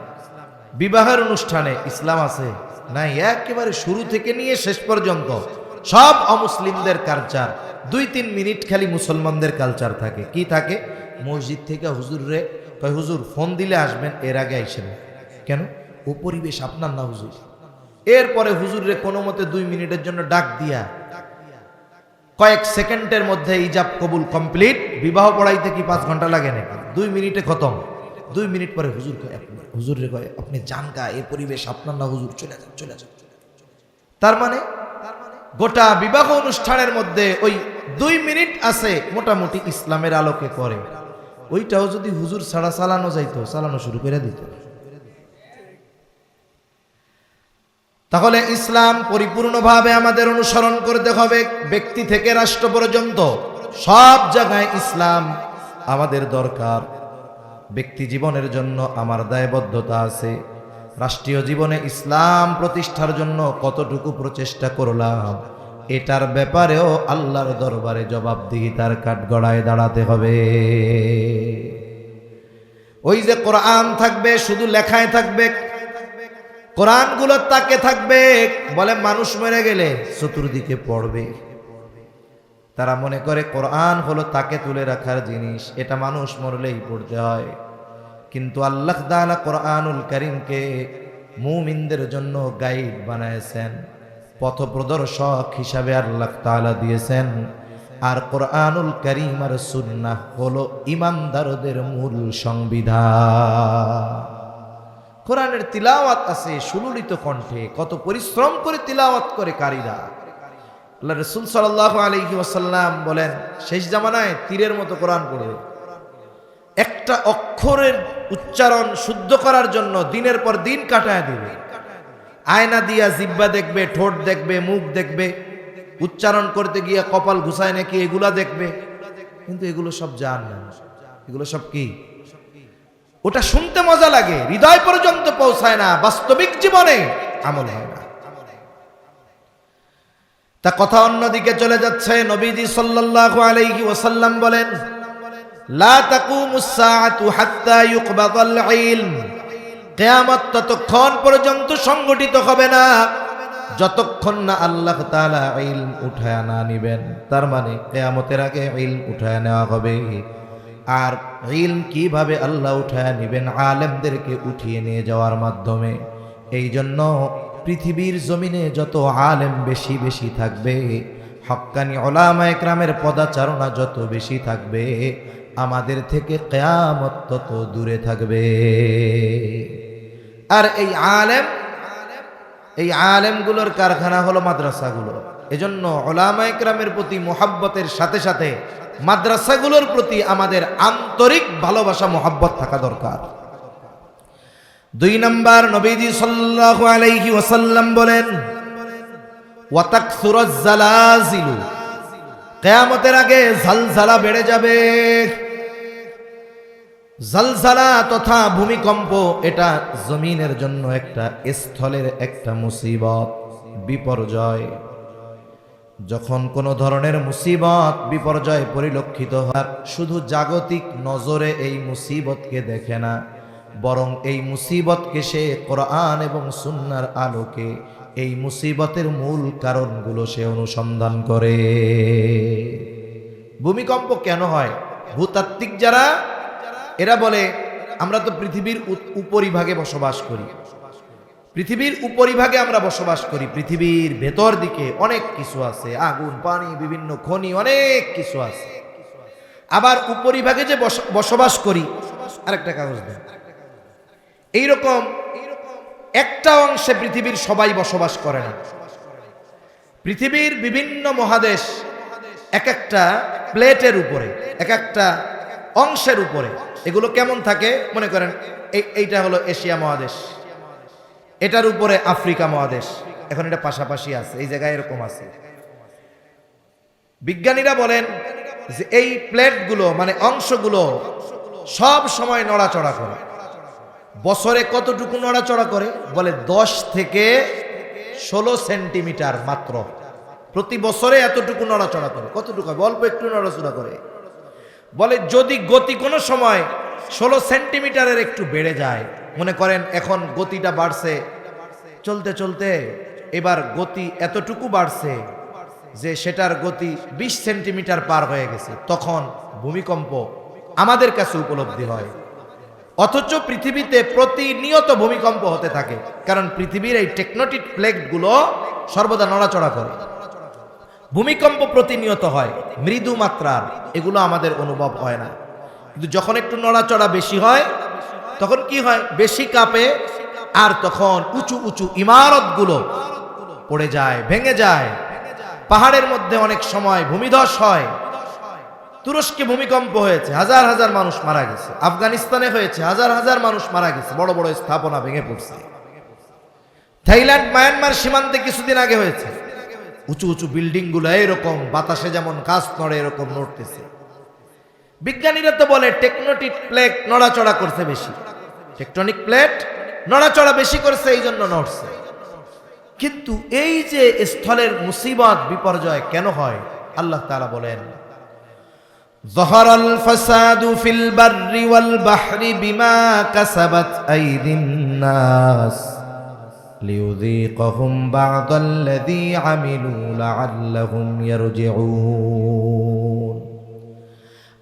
S1: বিবাহের অনুষ্ঠানে ইসলাম আছে নাই, একেবারে শুরু থেকে নিয়ে শেষ পর্যন্ত সব অমুসলিমদের কালচার। 2-3 মিনিট খালি মুসলমানদের কালচার থাকে। কি থাকে? মসজিদ থেকে হুজুর রে কয়, হুজুর ফোন দিলে আসবেন, এর আগে আইসেন কেন? ও পরিবেশ আপনার না হুজুর। এরপরে হুজুর রে কোনো মতে 2 মিনিটের জন্য ডাক দিয়া কয়েক সেকেন্ডের মধ্যে ইজাব কবুল কমপ্লিট। বিবাহ পড়াইতে কি 5 ঘন্টা লাগে নাকি? 2 মিনিটে খতম। 2 মিনিট পরে হুজুর রে কয়, আপনি যান গা, এই পরিবেশ আপনার না হুজুর, চলে যান। তার মানে গোটা বিবাহ অনুষ্ঠানের মধ্যে ওই 2 মিনিট আছে মোটামুটি ইসলামের আলোকে করে। ওইটাও যদি হুজুর ছাড়া চালানো যাইতো, চালানো শুরু করে দিত। তাহলে ইসলাম পরিপূর্ণভাবে আমাদের অনুসরণ করতে হবে, ব্যক্তি থেকে রাষ্ট্র পর্যন্ত সব জায়গায় ইসলাম আমাদের দরকার। ব্যক্তি জীবনের জন্য আমার দায়বদ্ধতা আছে, রাষ্ট্রীয় জীবনে ইসলাম প্রতিষ্ঠার জন্য কতটুকু প্রচেষ্টা করলাম, এটার ব্যাপারেও আল্লাহর দরবারে জবাবদিহিতার কাঠগড়ায় দাঁড়াতে হবে। ওই যে কোরআন থাকবে, শুধু লেখায় থাকবে, কোরআনগুলো তাকে থাকবে, বলে মানুষ মরে গেলে চতুর্দিকে পড়বে। তারা মনে করে কোরআন হলো তাকে তুলে রাখার জিনিস, এটা মানুষ মরলেই পড়তে হয়। কিন্তু আল্লাহ তাআলা কোরআনুল কারীমকে মুমিনদের জন্য গাইড বানায়ছেন, পথপ্রদর্শক হিসাবে আল্লাহ তাআলা দিয়েছেন। আর কোরআনুল কারীম আর সুন্নাহ হলো ঈমানদারদের মূল সংবিধান। কোরআনের তিলাওয়াত আছে সুললিত কণ্ঠে, কত পরিশ্রম করে তিলাওয়াত করে কারীরা। আল্লাহ রাসূল সাল্লাল্লাহু আলাইহি ওয়াসাল্লাম বলেন, শেষ জামানায় তীরের মতো কোরআন পড়বে। একটা অক্ষরের উচ্চারণ শুদ্ধ করার জন্য দিনের পর দিন কাটায় দিবে। আয়না দিয়া জিহ্বা দেখবে, ঠোঁট দেখবে, মুখ দেখবে, উচ্চারণ করতে গিয়ে কপাল ঘুষায় নাকি এগুলা দেখবে, কিন্তু এগুলো সব জান না। এগুলো সব কি? ওটা শুনতে মজা লাগে, হৃদয় পর্যন্ত পৌঁছায় না, বাস্তবিক জীবনে আমল হয় না। তা কথা অন্যদিকে চলে যাচ্ছে। নবীজি সাল্লাল্লাহু আলাইহি ওয়াসাল্লাম বলেন, লা তাকুমুস সাআতু হাত্তা ইউকবাদাল ইলম। কিয়ামত ততক্ষণ পর্যন্ত সংগঠিত হবে না যতক্ষণ না আল্লাহ তাআলা ইলম উঠায় না নিবেন। তার মানে কিয়ামতের আগে ইলম উঠায় নেওয়া হবে। আর ইলম কিভাবে আল্লাহ উঠায় নেবেন, আলেমদেরকে উঠিয়ে নিয়ে যাওয়ার মাধ্যমে। এই জন্য পৃথিবীর জমিনে যত আলেম বেশি বেশি থাকবে, হক্কানি উলামা ইকরামের পদাচারণা যত বেশি থাকবে, আমাদের থেকে কিয়ামত তত দূরে থাকবে। আর এই আলেমগুলোর কারখানা হলো মাদ্রাসাগুলো। এজন্য উলামা ইকরামের প্রতি মুহাব্বতের সাথে সাথে মাদ্রাসাগুলোর প্রতি আমাদের আন্তরিক ভালোবাসা মুহাব্বত থাকা দরকার। 2 নাম্বার, নবীজি সাল্লাল্লাহু আলাইহি ওয়াসাল্লাম বলেন, ওয়া তাকসুরাজ জালাজিলু, কিয়ামতের আগে জালজালা বেড়ে যাবে। জালজালা তথা ভূমিকম্প, এটা জমিনের জন্য একটা স্থলের একটা মুসিবত, বিপর্যয়। যখন কোনো ধরনের মুসিবত বিপর্যয় পরিলক্ষিত হয়, শুধু জাগতিক নজরে এই মুসিবতকে দেখে না, বরং এই মুসিবতকে সে কোরআন এবং সুন্নাহর আলোকে এই মুসিবতের মূল কারণগুলো সে অনুসন্ধান করে। ভূমিকম্প কেন হয়? ভূতাত্ত্বিক যারা, এরা বলে আমরা তো পৃথিবীর উপরিভাগে বসবাস করি, পৃথিবীর উপরিভাগে আমরা বসবাস করি, পৃথিবীর ভেতর দিকে অনেক কিছু আছে, আগুন, পানি, বিভিন্ন খনি, অনেক কিছু আছে। আবার উপরিভাগে যে বসবাস করি, আরেকটা কাগজ দেন, এইরকম একটা অংশে পৃথিবীর সবাই বসবাস করে না। পৃথিবীর বিভিন্ন মহাদেশ এক একটা প্লেটের উপরে, এক একটা অংশের উপরে, এগুলো কেমন থাকে মনে করেন, এইটা হলো এশিয়া মহাদেশ, এটার উপরে আফ্রিকা মহাদেশ, এখন এটা পাশাপাশি আছে, এই জায়গায় এরকম আছে। বিজ্ঞানীরা বলেন যে এই প্লেটগুলো মানে অংশগুলো সব সময় নড়াচড়া করে। বছরে কতটুকু নড়াচড়া করে? বলে 10 থেকে 16 সেন্টিমিটার মাত্র, প্রতি বছরে এতটুকু নড়াচড়া করে। কতটুকু? অল্প একটু নড়াচড়া করে। বলে যদি গতি কোনো সময় 16 সেন্টিমিটারের একটু বেড়ে যায়, মনে করেন এখন গতিটা বাড়ছে, চলতে চলতে এবার গতি এতটুকু বাড়ছে যে সেটার গতি 20 সেন্টিমিটার পার হয়ে গেছে, তখন ভূমিকম্প আমাদের কাছে উপলব্ধি হয়। অথচ পৃথিবীতে প্রতিনিয়ত ভূমিকম্প হতে থাকে, কারণ পৃথিবীর এই টেকটনিক প্লেটগুলো সর্বদা নড়াচড়া করে। ভূমিকম্প প্রতিনিয়ত হয়, মৃদু মাত্রার, এগুলো আমাদের অনুভব হয় না। কিন্তু যখন একটু নড়াচড়া বেশি হয়, তখন কি হয়? বেশি কাঁপে, আর তখন উঁচু উঁচু ইমারতগুলো পড়ে যায়, ভেঙে যায়। পাহাড়ের মধ্যে অনেক সময় ভূমিধস হয়। তুরস্কে ভূমিকম্প হয়েছে, হাজার হাজার মানুষ মারা গেছে। আফগানিস্তানে হয়েছে, হাজার হাজার মানুষ মারা গেছে, বড় বড় স্থাপনা ভেঙে পড়ছে। থাইল্যান্ড মায়ানমার সীমান্তে কিছুদিন আগে হয়েছে, উঁচু উঁচু বিল্ডিং গুলো এরকম বাতাসে যেমন গাছ নড়ে এরকম নড়তেছে। বিজ্ঞানীরা তো বলে টেকটনিক প্লেট নড়াচড়া করছে বেশি, টেকটনিক প্লেট নড়াচড়া বেশি করছে, এই জন্য নড়ছে। কিন্তু এই যে স্থলের মুসিবত বিপর্যয় কেন হয়? আল্লাহ তাআলা বলেন, যাহারাল ফাসাদু ফিল বাররি ওয়াল বাহরি বিমা কাসাবাত আইদিন নাস লিয়ুযীকাহুম বা'দাল্লাযী আমিলু লাআল্লাহুম ইয়ারজিউন।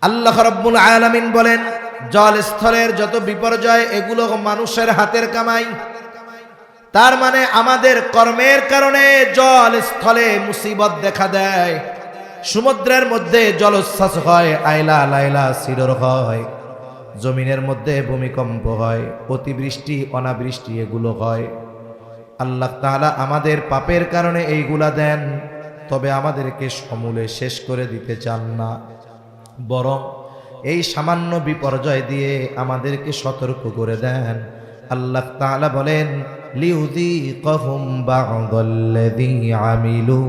S1: আল্লাহ রাব্বুল আলামিন বলেন, জল স্থলের যত বিপর্যয় এগুলো মানুষের হাতের কামাই। তার মানে আমাদের কর্মের কারণে জল স্থলে মুসিবত দেখা দেয়। সমুদ্রের মধ্যে জলোচ্ছ্বাস হয়, আইলা লাইলা সিডর হয়, জমিনের মধ্যে ভূমিকম্প হয়, অতিবৃষ্টি অনাবৃষ্টি এগুলো হয়। আল্লাহ তাআলা আমাদের পাপের কারণে এইগুলা দেন, তবে আমাদেরকে সমূলে শেষ করে দিতে চান না, বরং এই সামান্য বিপর্যয় দিয়ে আমাদেরকে সতর্ক করে দেন। আল্লাহ তাআলা বলেন, লিউযীকাহুম বা'দাল্লাযী আমিলু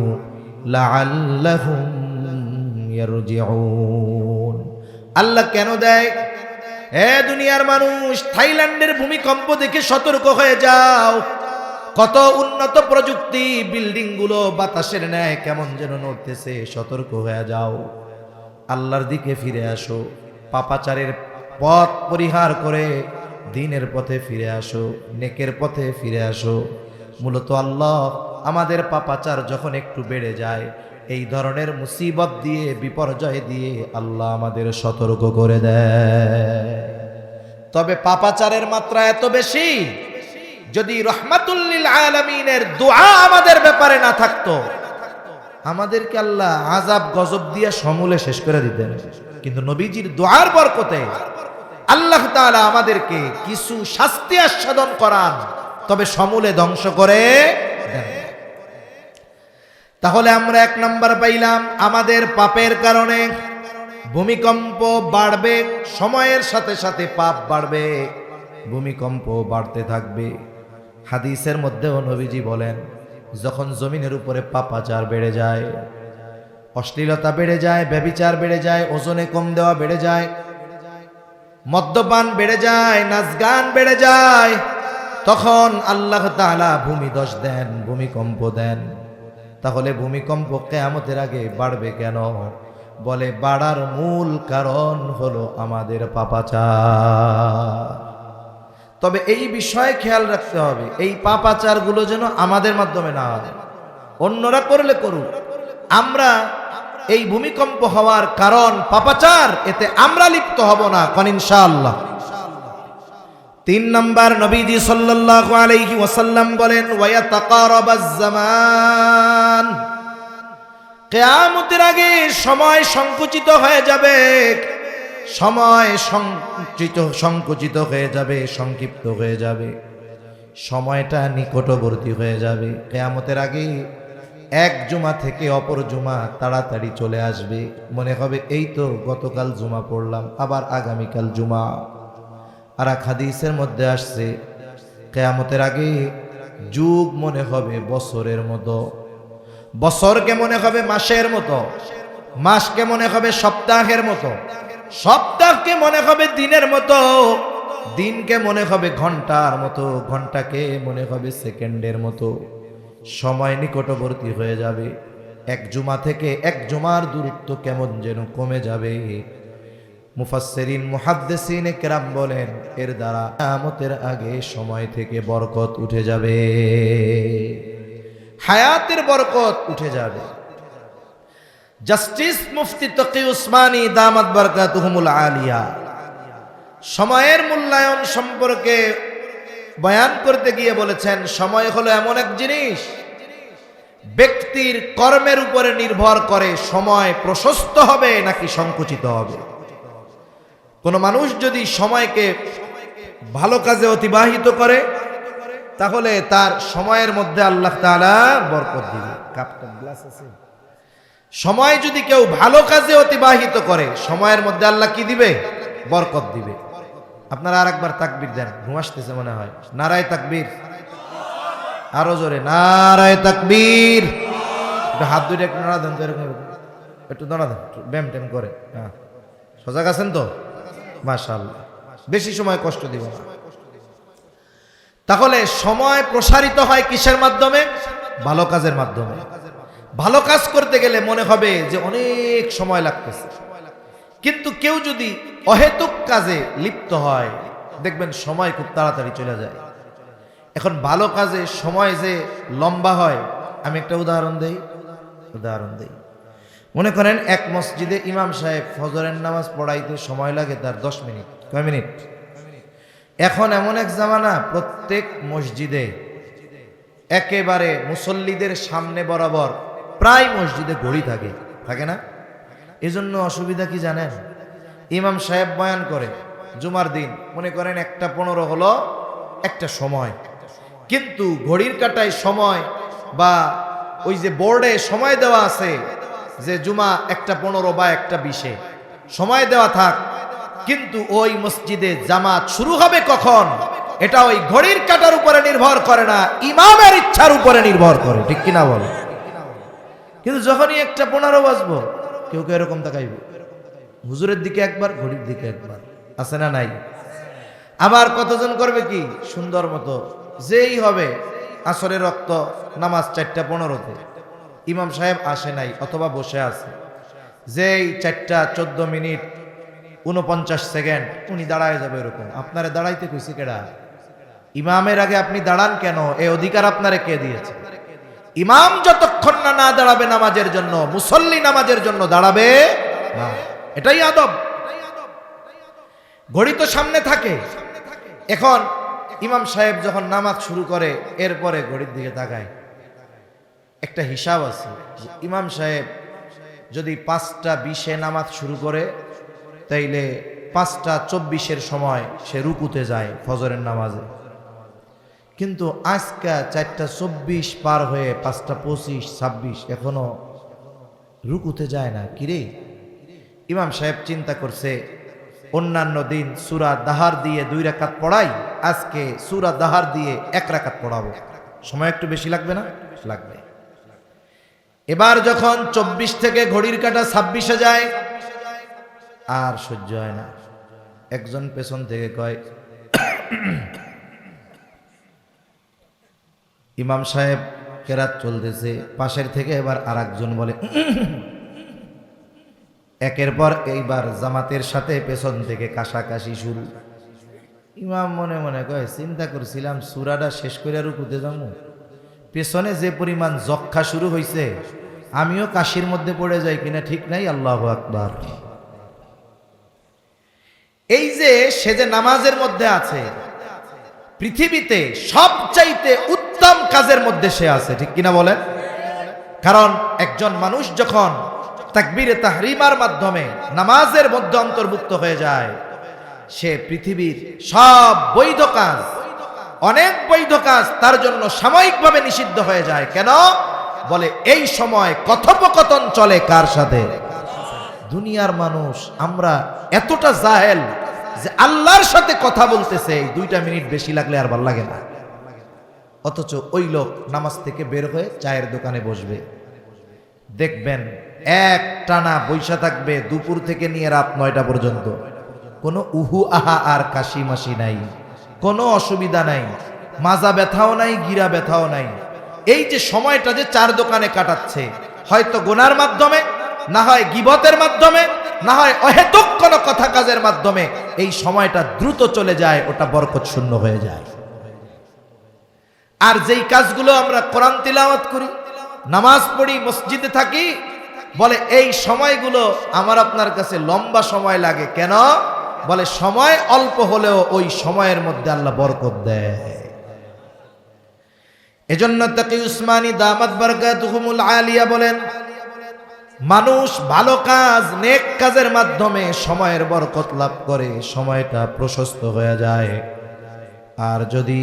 S1: লাআল্লাহুম ইয়ারজিউন। আল্লাহ কেন দেয়? হে দুনিয়ার মানুষ, থাইল্যান্ডের ভূমিকম্প দেখে সতর্ক হয়ে যাও। কত উন্নত প্রযুক্তি, বিল্ডিং গুলো বাতাসের ন্যায় কেমন যেন নড়তেছে, সতর্ক হয়ে যাও। আল্লাহর দিকে ফিরে আসো, পাপাচারের পথ পরিহার করে দ্বীনের পথে ফিরে আসো, নেকের পথে ফিরে আসো। মূলত আল্লাহ আমাদের পাপাচার যখন একটু বেড়ে যায়, এই ধরনের মুসিবত দিয়ে, বিপর্যয় দিয়ে আল্লাহ আমাদের সতর্ক করে দেয়। তবে পাপাচারের মাত্রা এত বেশি, যদি রহমাতুল লিল আলামিনের দোয়া আমাদের ব্যাপারে না থাকতো, আমাদেরকে আল্লাহ আযাব গজব দিয়ে সমূলে শেষ করে দিতেন। কিন্তু নবীজির দোয়ার বরকতে আল্লাহ তাআলা আমাদেরকে কিছু শাস্তি আস্বাদন করান, তবে সমূলে ধ্বংস করে দেন। তাহলে আমরা এক নাম্বার পাইলাম, আমাদের পাপের কারণে ভূমিকম্প বাড়বে, সময়ের সাথে সাথে পাপ বাড়বে, ভূমিকম্প বাড়তে থাকবে। হাদিসের মধ্যেও নবীজি বলেন, যখন জমিনের উপরে পাপাচার বেড়ে যায়, অশ্লীলতা বেড়ে যায়, ব্যভিচার বেড়ে যায়, ওজনে কম দেওয়া বেড়ে যায়, মদ্যপান বেড়ে যায়, নাচ গান বেড়ে যায়, তখন আল্লাহ তাআলা ভূমিধস দেন, ভূমিকম্প দেন। তাহলে ভূমিকম্প কিয়ামতের আগে বাড়বে কেন? বলে বাড়ার মূল কারণ হলো আমাদের পাপাচার। তবে এই বিষয়ে খেয়াল রাখতে হবে, এই পাপাচারগুলো যেন আমাদের মাধ্যমে না হয়, অন্যরা করলে করুক, আমরা এই ভূমিকম্প হওয়ার কারণ পাপাচার, এতে আমরা লিপ্ত হব না, কোন ইনশাআল্লাহ। 3 নাম্বার, নবীজি সাল্লাল্লাহু আলাইহি ওয়াসাল্লাম বলেন, ওয়ায়াতাকারাবাজ জামান, কিয়ামতের আগে সময় সংকুচিত হয়ে যাবে, সময় সংকুচিত হয়ে যাবে, সংক্ষিপ্ত হয়ে যাবে, সময়টা নিকটবর্তী হয়ে যাবে। কিয়ামতের আগে এক জুমা থেকে অপর জুমা তাড়াতাড়ি চলে আসবে, মনে হবে এই তো গতকাল জুমা পড়লাম, আবার আগামীকাল জুমা। আর এক হাদিসের মধ্যে আসছে, কিয়ামতের আগে যুগ মনে হবে বছরের মতো, বছরকে মনে হবে মাসের মতো, মাসকে মনে হবে সপ্তাহের মতো, সপ্তাহকে মনে হবে দিনের মতো, দিনকে মনে হবে ঘন্টার মতো, ঘন্টাকে মনে হবে সেকেন্ডের মতো। সময় নিকটবর্তী হয়ে যাবে, এক জুমা থেকে এক জুমার দূরত্ব কেমন যেন কমে যাবে। মুফাসসিরিন মুহাদ্দিসিন কেরাম বলেন, এর দ্বারা কিয়ামতের আগে সময় থেকে বরকত উঠে যাবে, হায়াতের বরকত উঠে যাবে। জাস্টিস মুফতি তকি উসমানী দামাত বারাকাতুহুমুল আলিয়া সময়ের মূল্যায়ন সম্পর্কে বয়ান করতে গিয়ে বলেছেন, সময় হলো এমন এক জিনিস, ব্যক্তির কর্মের উপরে নির্ভর করে সময় প্রশস্ত হবে নাকি সংকুচিত হবে। কোন মানুষ যদি সময়কে ভালো কাজে অতিবাহিত করে, তাহলে তার সময়ের মধ্যে আল্লাহ তাআলা বরকত দিবে। কাপটা গ্লাস আছে, সময় যদি কেউ ভালো কাজে অতিবাহিত করে, সময়ের মধ্যে আল্লাহ কি দিবে? বরকত দিবে। আপনারা আরেকবার তাকবীর দেন, ঘুম আসতেছে মনে হয়। নারায়ে তাকবীর, আরো জোরে নারায়ে তাকবীর। একটু হাত দুইটা একটু নাড়া দেন, একটু নাড়া দেন, ব্যায়াম ট্যাম করে। হ্যাঁ, সজাগ আছেন তো? মাশাআল্লাহ, বেশি সময় কষ্ট দিব না। তাহলে সময় প্রসারিত হয় কিসের মাধ্যমে? ভালো কাজের মাধ্যমে। ভালো কাজ করতে গেলে মনে হবে যে অনেক সময় লাগতেছে, কিন্তু কেউ যদি অহেতুক কাজে লিপ্ত হয়, দেখবেন সময় খুব তাড়াতাড়ি চলে যায়। এখন ভালো কাজে সময় যে লম্বা হয়, আমি একটা উদাহরণ দেই। মনে করেন এক মসজিদে ইমাম সাহেব ফজরের নামাজ পড়াইতে সময় লাগে তার 10 মিনিট। কয় মিনিট? এখন এমন এক জামানা, প্রত্যেক মসজিদে একেবারে মুসল্লিদের সামনে বরাবর প্রায় মসজিদে ঘড়ি থাকে, থাকে না? এজন্য অসুবিধা কি জানেন? ইমাম সাহেব বয়ান করে জুমার দিন, মনে করেন 1:15 হলো একটা সময়, কিন্তু ঘড়ির কাঁটায় সময় বা ওই যে বোর্ডে সময় দেওয়া আছে যে জুমা 1:15 বা 1:20 সময় দেওয়া থাক, কিন্তু ওই মসজিদে জামাত শুরু হবে কখন, এটা ওই ঘড়ির কাঁটার উপরে নির্ভর করে না, ইমামের ইচ্ছার উপরে নির্ভর করে, ঠিক কিনা বলে? কিন্তু যখনই 1:15 বাজবো, কেউ কেউ এরকম তাকাইবে, হুজুরের দিকে একবার, ঘড়ির দিকে একবার, আছে না নাই? আবার কতজন করবে কি সুন্দর মতো, যেই হবে আসরের রক্ত নামাজ 4:15-তে, ইমাম সাহেব আসে নাই অথবা বসে আছে, যেই 4:14 উনি দাঁড়ায় যাবে, এরকম। আপনারে দাঁড়াইতে কইছে কেডা? ইমামের আগে আপনি দাঁড়ান কেন? এই অধিকার আপনারে কে দিয়েছে? ইমাম যতক্ষণ না দাঁড়াবে নামাজের জন্য, মুসল্লি নামাজের জন্য দাঁড়াবে না। এটাই আদব। ঘড়ি তো সামনে থাকে। এখন ইমাম সাহেব যখন নামাজ শুরু করে, এরপরে ঘড়ির দিকে তাকায়। একটা হিসাব আছে, ইমাম সাহেব যদি 5:20 নামাজ শুরু করে, তাইলে 5:24 সময় সে রুকুতে যায় ফজরের নামাজে। কিন্তু আজকে 4:24 পার হয়ে 5:25, 26 এখনো রুকুতে যায় না। কিরে, ইমাম সাহেব চিন্তা করছে অন্যান্য দিন সূরা দাহার দিয়ে 2 রাকাত পড়াই, আজকে সূরা দাহার দিয়ে 1 রাকাত পড়াবো, সময় একটু বেশি লাগবে না? লাগবে। এবার যখন 24 থেকে ঘড়ির কাঁটা 26-এ যায়, আর সহ্য হয় না। একজন পেছন থেকে কয়, ইমাম সাহেব কেরাত চলতেছে, পাশের থেকে এবার আর একজন বলে, একের পর এইবার জামাতের সাথে পেছন থেকে কাশাকাশি শুরু। ইমাম মনে মনে কয়, চিন্তা করছিলাম সূরাটা শেষ করে রুকুতে যাবো, পেছনে যে পরিমাণ যক্ষা শুরু হয়েছে, আমিও কাশির মধ্যে পড়ে যাই কিনা ঠিক নাই। আল্লাহু আকবার। এই যে সে যে নামাজের মধ্যে আছে, পৃথিবীতে সবচাইতে উত্তম কাজের মধ্যে সে আছে, ঠিক কিনা বলেন? কারণ একজন মানুষ যখন তাকবীরে তাহরিমার মাধ্যমে নামাজের মধ্যে অন্তর্ভুক্ত হয়ে যায়, সে পৃথিবীর সব বৈধ কাজ, অনেক বৈধ কাজ তার জন্য সাময়িকভাবে নিষিদ্ধ হয়ে যায়। কেন? বলে এই সময় কথোপকথন চলে কার সাথে? দুনিয়ার মানুষ আমরা এতটা জাহেল যে আল্লাহর সাথে কথা বলতেছে, এই 2টা মিনিট বেশি লাগলে আর ভালো লাগে না। অথচ ওই লোক নামাজ থেকে বের হয়ে চায়ের দোকানে বসবে, দেখবেন এক টানা বৈশা থাকবে দুপুর থেকে নিয়ে রাত 9টা পর্যন্ত। কোনো উহু আহা আর কাশি মাসি নাই, কোনো অসুবিধা নাই, মাজা ব্যথাও নাই, গিরা ব্যথাও নাই। এই যে সময়টা যে চার দোকানে কাটাচ্ছে, হয়তো গুনার মাধ্যমে, না হয় গীবতের মাধ্যমে, না হয় অহেতুক কোনো কথা কাজের মাধ্যমে, এই সময়টা দ্রুত চলে যায়, ওটা বরকত শূন্য হয়ে যায়। আর যেই কাজগুলো আমরা কোরআন তিলাওয়াত করি, নামাজ পড়ি, মসজিদে থাকি, বলে এই সময়গুলো আমার আপনার কাছে লম্বা সময় লাগে। কেন? বলে সময় অল্প হলেও ওই সময়ের মধ্যে আল্লাহ বরকত দেয়। এজন্য তাকি উসমানী দামাত বারকাতুহুমুল আলিয়া বলেন, মানুষ ভালো কাজ, নেক কাজের মাধ্যমে সময়ের বরকত লাভ করে, সময়টা প্রশস্ত হয়ে যায়। আর যদি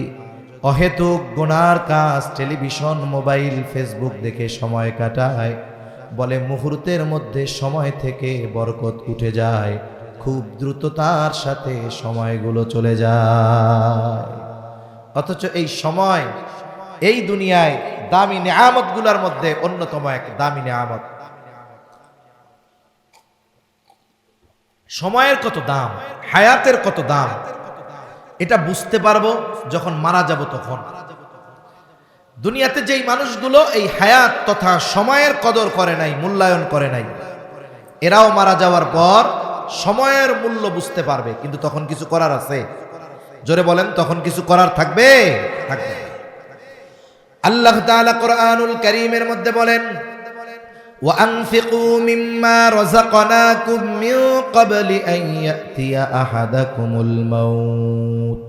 S1: অহেতুক গুনার কাজ, টেলিভিশন, মোবাইল, ফেসবুক দেখে সময় কাটায়, বলে মুহূর্তের মধ্যে সময় থেকে বরকত উঠে যায়, খুব দ্রুততার সাথে সময়গুলো চলে যায়। অথচ এই সময় এই দুনিয়ায় দামি নেয়ামতগুলোর মধ্যে অন্যতম এক দামি নেয়ামত। সময়ের কত দাম, হায়াতের কত দাম, এটা বুঝতে পারবো যখন মারা যাব। তখন দুনিয়াতে যেই মানুষগুলো এই হায়াত তথা সময়ের কদর করে নাই, মূল্যায়ন করে নাই, এরাও মারা যাওয়ার পর সময়ের মূল্য বুঝতে পারবে। কিন্তু তখন কিছু করার আছে? জোরে বলেন, তখন কিছু করার থাকবে? থাকবে। আল্লাহ তাআলা কোরআনুল কারীমের মধ্যে বলেন, وَأَنفِقُوا مِمَّا رَزَقْنَاكُم مِّن قَبْلِ أَن يَأْتِيَ أَحَدَكُمُ الْمَوْتُ।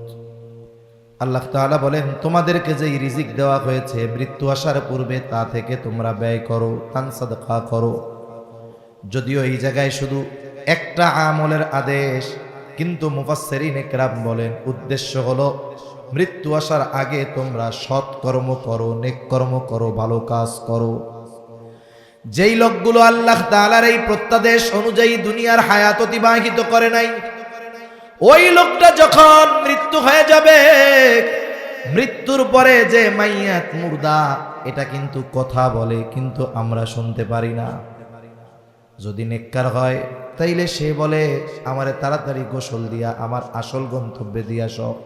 S1: আল্লাহ তাআলা বলেন, তোমাদেরকে যেই রিজিক দেওয়া হয়েছে মৃত্যু আসার পূর্বে, তা থেকে তোমরা ব্যয় করো, দান সাদকা করো। যদিও এই জায়গায় শুধু একটা আমলের আদেশ, কিন্তু মুফাসসিরিনে কেরাম বলেন উদ্দেশ্য হলো মৃত্যু আসার আগে তোমরা সৎ কর্ম করো, নেক কর্ম করো, ভালো কাজ করো। যেই লোকগুলো আল্লাহ তাআলার এই প্রত্যাদেশ অনুযায়ী দুনিয়ার হায়াত অতিবাহিত করে নাই, ওই লোকটা যখন মৃত্যু হয়ে যাবে, মৃত্যুর পরে যে মাইয়াত, মুর্দা, এটা কিন্তু কথা বলে, কিন্তু আমরা শুনতে পারি না। যদি নেককার হয় তাইলে সে বলে, আমারে তাড়াতাড়ি গোসল দিয়া আমার আসল গন্তব্যে দিয়া সব।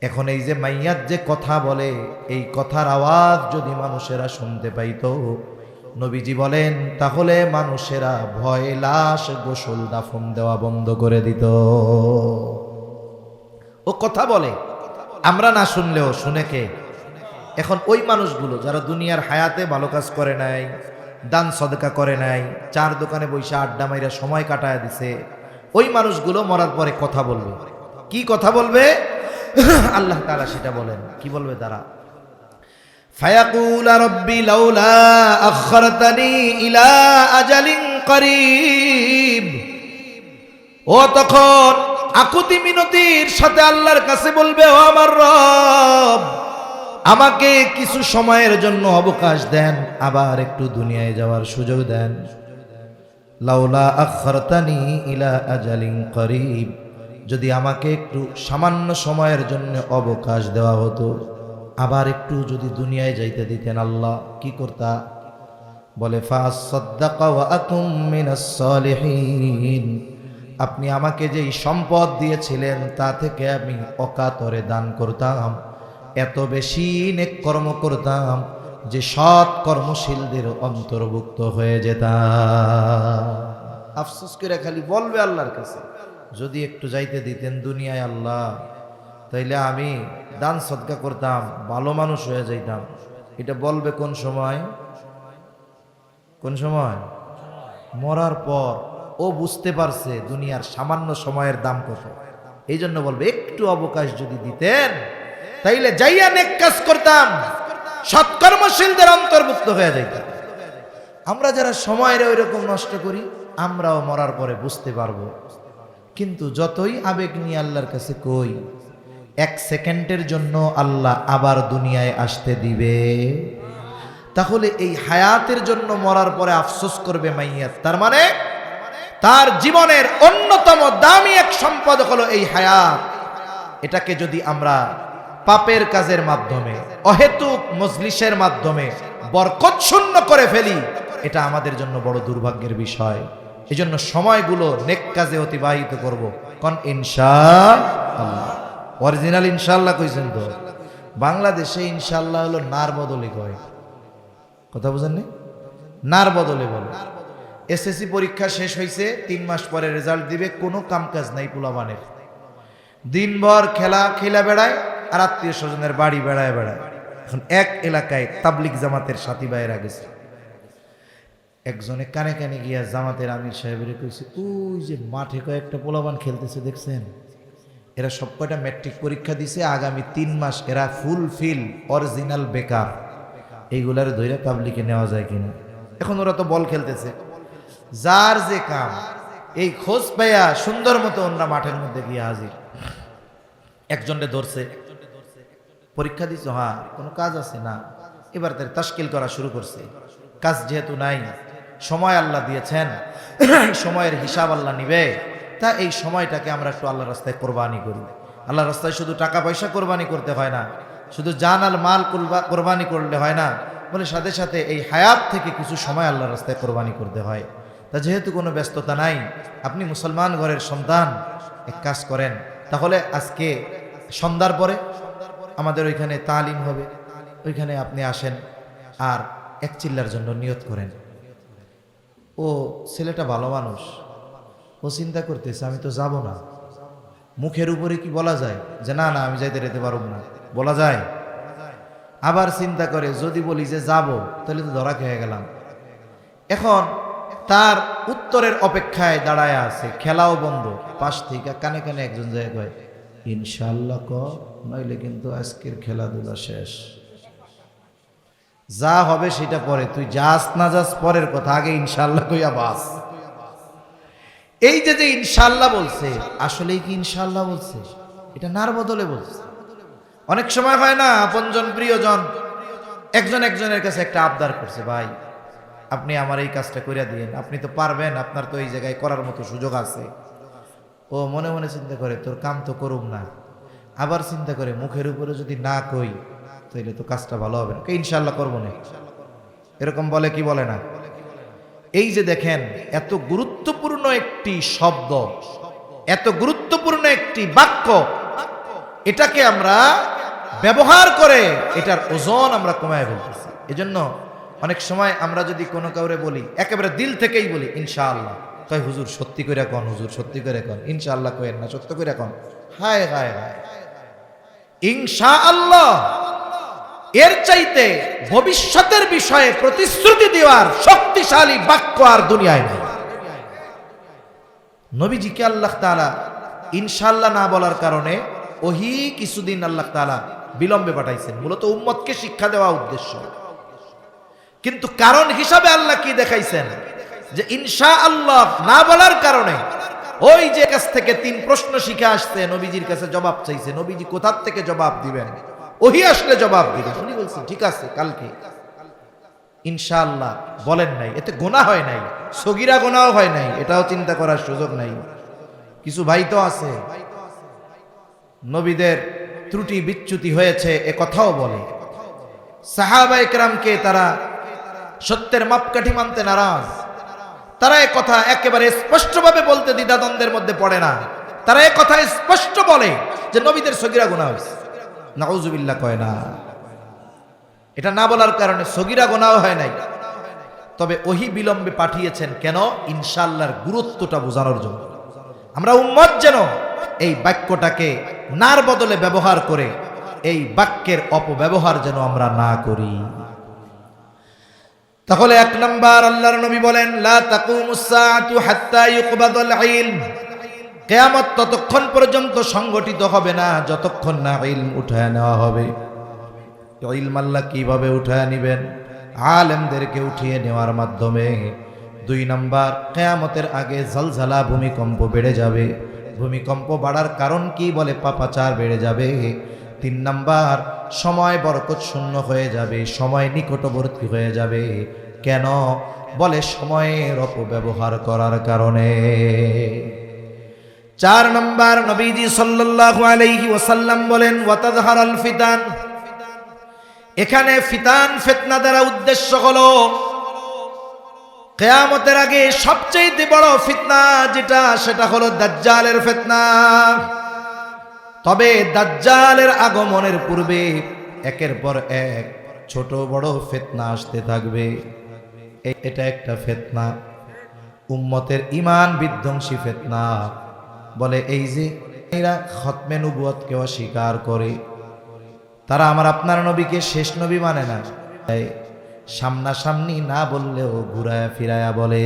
S1: এখন এই যে মাইয়াত যে কথা বলে, এই কথার আওয়াজ যদি মানুষেরা শুনতে পাইতো, নবীজি বলেন তাহলে মানুষেরা ভয়ে লাশ গোসল দাফন দেওয়া বন্ধ করে দিত। ও কথা বলে, আমরা না শুনলেও শুনে কে? এখন ওই মানুষগুলো যারা দুনিয়ার হায়াতে ভালো কাজ করে নাই, দান সদকা করে নাই, চার দোকানে বৈশা আড্ডা মাইরা সময় কাটায় দিছে, ওই মানুষগুলো মরার পরে কথা বলবে। কি কথা বলবে? আল্লাহ তাআলা সেটা বলেন। কি বলবে তারা? ফায়াকুল রাব্বি লাউলা আখখারতানি ইলা আজালিন করিব। ও তখন আকুতি মিনতির সাথে আল্লাহর কাছে বলবে, ও আমার রব, আমাকে কিছু সময়ের জন্য অবকাশ দেন, আবার একটু দুনিয়ায় যাওয়ার সুযোগ দেন। লাউলা আখখারতানি ইলা আজালিন করিব, যদি আমাকে একটু সামান্য সময়ের জন্য অবকাশ দেওয়া হতো, আবার একটু যদি দুনিয়ায় যাইতে দিতেন, আল্লাহ কি করতা? বলে ফাসাদ্দাকা ওয়া আকুম মিনাস সালিহিন, আপনি আমাকে যেই সম্পদ দিয়েছিলেন তা থেকে আমি অকাতরে দান করতাম, এত বেশি নেক কর্ম করতাম যে সৎ কর্মশীলদের অন্তর্ভুক্ত হয়ে যেতাম। আফসোস করে খালি বলবে আল্লাহর কাছে, যদি একটু যাইতে দিতেন দুনিয়ায় আল্লাহ, তাইলে আমি দান সদকা করতাম, ভালো মানুষ হয়ে যাইতাম। এটা বলবে কোন সময়? কোন সময়? মরার পর। ও বুঝতে পারছে দুনিয়ার সামান্য সময়ের দাম কত, এই জন্য বলবে একটু অবকাশ যদি দিতেন তাইলে যাইয়া নেক কাজ করতাম, সৎকর্মশীলদের অন্তর্ভুক্ত হয়ে যাইতাম। আমরা যারা সময়ের ওইরকম নষ্ট করি, আমরাও মরার পরে বুঝতে পারবো। কিন্তু যতই আবেগ নিয়ে আল্লাহর কাছে কই, এক সেকেন্ডের জন্য আল্লাহ আবার দুনিয়ায় আসতে দিবে? তাহলে এই হায়াতের জন্য মরার পরে আফসোস করবে মাইয়াত। তার মানে তার জীবনের অন্যতম দামি এক সম্পদ হলো এই হায়াত। এটাকে যদি আমরা পাপের কাজের মাধ্যমে, অহেতুক মজলিসের মাধ্যমে বরকত শূন্য করে ফেলি, এটা আমাদের জন্য বড় দুর্ভাগ্যের বিষয়। এই জন্য সময়গুলো নেক কাজে অতিবাহিত করব। কোন ইনশাআল্লাহ, অরিজিনাল ইনশাআল্লাহ কইছেন তো? বাংলাদেশে ইনশাআল্লাহ হলো নার বদলে কয়, কথা বুঝেননি? নার বদলে বলে। এসএসসি পরীক্ষা শেষ হয়েছে, 3 মাস পরে রেজাল্ট দিবে, কোনো কামকাজ নাই পোলাবানের, দিনভর খেলা বেড়ায় আর আত্মীয় স্বজনের বাড়ি বেড়ায়। এখন এক এলাকায় তাবলিগ জামাতের সাথী ভাইয়েরা গেছে, একজনে কানে কানে গিয়া জামাতের আমির সাহেবের কইছে, ওই যে মাঠে কয়েকটা পোলাবান খেলতেছে দেখছেন, এরা সব কয়টা ম্যাট্রিক পরীক্ষা দিছে, আগামী 3 মাস এরা ফুলফিল অরিজিনাল বেকার, এইগুলার ধইরা তাবলিগে নেওয়া যায় কিনা। এখন ওরা তো বল খেলতেছে, যার যে কাম এই খোঁজ পাইয়া সুন্দর মতো ওরা মাঠের মধ্যে গিয়ে হাজির। একজনকে ধরছে, পরীক্ষা দিছ, হ্যাঁ কোনো কাজ আছে না, এবার তার তাশকিল করা শুরু করছে। কাজ যেহেতু নাই, সময় আল্লাহ দিয়েছেন, সময়ের হিসাব আল্লাহ নিবে, তা এই সময়টাকে আমরা একটু আল্লাহর রাস্তায় কোরবানি করি। আল্লাহর রাস্তায় শুধু টাকা পয়সা কোরবানি করতে হয় না, শুধু জান আর মাল কোরবানি করলে হয় না, বলে সাথে সাথে এই হায়াত থেকে কিছু সময় আল্লাহর রাস্তায় কোরবানি করতে হয়। তা যেহেতু কোনো ব্যস্ততা নাই, আপনি মুসলমান ঘরের সন্তান, এক কাজ করেন, তাহলে আজকে সন্ধ্যার পরে আমাদের ওইখানে তালিম হবে, ওইখানে আপনি আসেন আর এক চিল্লার জন্য নিয়ত করেন। ও ছেলেটা ভালো মানুষ, ও চিন্তা করতেছে আমি তো যাব না, মুখের উপরে কি বলা যায় যে না না আমি যাইতে যেতে পারব না? বলা যায়। আবার চিন্তা করে যদি বলি যে যাব, তাহলে তো ধরা খেয়ে গেলাম। এখন তার উত্তরের অপেক্ষায় দাঁড়ায় আছে, খেলাও বন্ধ, পাশ থেকে কানে কানে একজন যায় কয়, ইনশাআল্লাহ ক, নইলে কিন্তু আজকের খেলাধুলা শেষ। যা হবে সেটা পরে, তুই যাস না যাস পরের কথা, আগে ইনশাআল্লাহ কইয়া বাস। এই যে যে ইনশাআল্লাহ বলছে, আসলেই কি ইনশাআল্লাহ বলছে? এটা নার বদলে বলছে। অনেক সময় হয় না, আপনজন প্রিয়জন একজন একজনের কাছে একটা আবদার করছে, ভাই আপনি আমার এই কাজটা কইরা দিয়েন, আপনি তো পারবেন, আপনার তো এই জায়গায় করার মতো সুযোগ আছে। ও মনে মনে চিন্তা করে তোর কাম তো করুম না, আবার চিন্তা করে মুখের উপরে যদি না কই তাইলে তো কাজটা ভালো হবে না, ইনশাআল্লাহ করবো না, এরকম বলে কি বলে না? এই যে দেখেন, এত গুরুত্বপূর্ণ একটি শব্দ, এত গুরুত্বপূর্ণ একটি বাক্য, এটাকে আমরা ব্যবহার করে এটার ওজন আমরা কমায় ফেলতেছি। এজন্য অনেক সময় আমরা যদি কোনো কাউরে বলি, একেবারে দিল থেকেই বলি ইনশাআল্লাহ, কয় হুজুর সত্যি করে কন, হুজুর সত্যি করে কন, ইনশাআল্লাহ কয়েন না, সত্য করে কন। হায় হায় হায়, ইনশাআল্লাহ এর চাইতে ভবিষ্যতের বিষয়ে প্রতিশ্রুতি দেওয়ার শক্তিশালী বাক্য আর দুনিয়ায় নেই। নবীজিকে আল্লাহ তাআলা ইনশাআল্লাহ না বলার কারণে ওহী কিছুদিন আল্লাহ তাআলা বিলম্বে পাঠাইছেন, মূলত উম্মতকে শিক্ষা দেওয়া উদ্দেশ্য। কিন্তু কারণ হিসাবে আল্লাহ কি দেখাইছেন, যে ইনশাআল্লাহ না বলার কারণে ওই যে কাছ থেকে 3 প্রশ্ন শিখে আসছে, নবীজির কাছে জবাব চাইছে, নবীজি কোথা থেকে জবাব দিবেন, ওহী আসলে জবাব দিবেন। উনি বলছেন ঠিক আছে কালকে, ইনশাআল্লাহ বলেন নাই, এতে গুনাহ হয় নাই, সগীরা গুনাহ হয় নাই, এটাও চিন্তা করার সুযোগ নাই। কিছু ভাই তো আছে নবীদের ত্রুটি বিচ্যুতি হয়েছে এ কথাও বলে, সাহাবায়ে কেরামকে তারা সত্যের মাপকাঠি মানতে নারাজ, তারা এ কথা একেবারে স্পষ্টভাবে বলতে দ্বিধাদ্বন্দ্বের মধ্যে পড়ে না, তারা এ কথা স্পষ্ট বলে যে নবীদের সগীরা গুনাহ হয়েছে, নাউজুবিল্লাহ কয় না। এটা না বলার কারণে সগীরা গুনাহ হয় নাই, তবে ওহী বিলম্বে পাঠিয়েছেন কেন, ইনশাআল্লাহর গুরুত্বটা বোঝানোর জন্য। আমরা উম্মত যেন এই বাক্যটাকে নার বদলে ব্যবহার করে এই বাক্যের অপব্যবহার যেন আমরা না করি। তাহলে 1 নাম্বার আল্লাহর নবী বলেন, লা তাকুমুস সাআতু হাত্তা ইউকবাদাল ইলম, কিয়ামত ততক্ষণ পর্যন্ত সংগঠিত হবে না যতক্ষণ না ইলম উঠায় নেওয়া হবে। ইলম আল্লাহ কিভাবে উঠায় নেবেন, আলেমদেরকে উঠিয়ে নেওয়ার মাধ্যমে। 2 নাম্বার, কিয়ামতের আগে জলজলা ভূমিকম্প বেড়ে যাবে, ভূমিকম্প বাড়ার কারণ কি, বলে পাপাচার বেড়ে যাবে। 3 নাম্বার, সময় বরকত শূন্য হয়ে যাবে, সময় নিকটবর্তী হয়ে যাবে। কেন, বলে সময়ের অপব্যবহার করার কারণে। 4 নাম্বার, নবীজি সাল্লাল্লাহু আলাইহি ওয়াসাল্লাম বলেন, ওয়াতাযহারাল ফিতান, এখানে ফিতান ফিতনা দ্বারা উদ্দেশ্য হলো কিয়ামতের আগে সবচেয়ে বড় ফিতনা যেটা, সেটা হলো দাজ্জালের ফিতনা। তবে দাজ্জালের আগমনের পূর্বে একের পর এক ছোট বড় ফিতনা আসতে থাকবে। এটা একটা ফিতনা, উম্মতের ঈমান বিধ্বংসী ফিতনা। বলে এই যে এরা খতমে নবুয়তকে অস্বীকার করে, তারা আমার আপনার নবীকে শেষ নবী মানে না, সামনাসামনি না বললেও ঘুরায়া ফিরায়া বলে।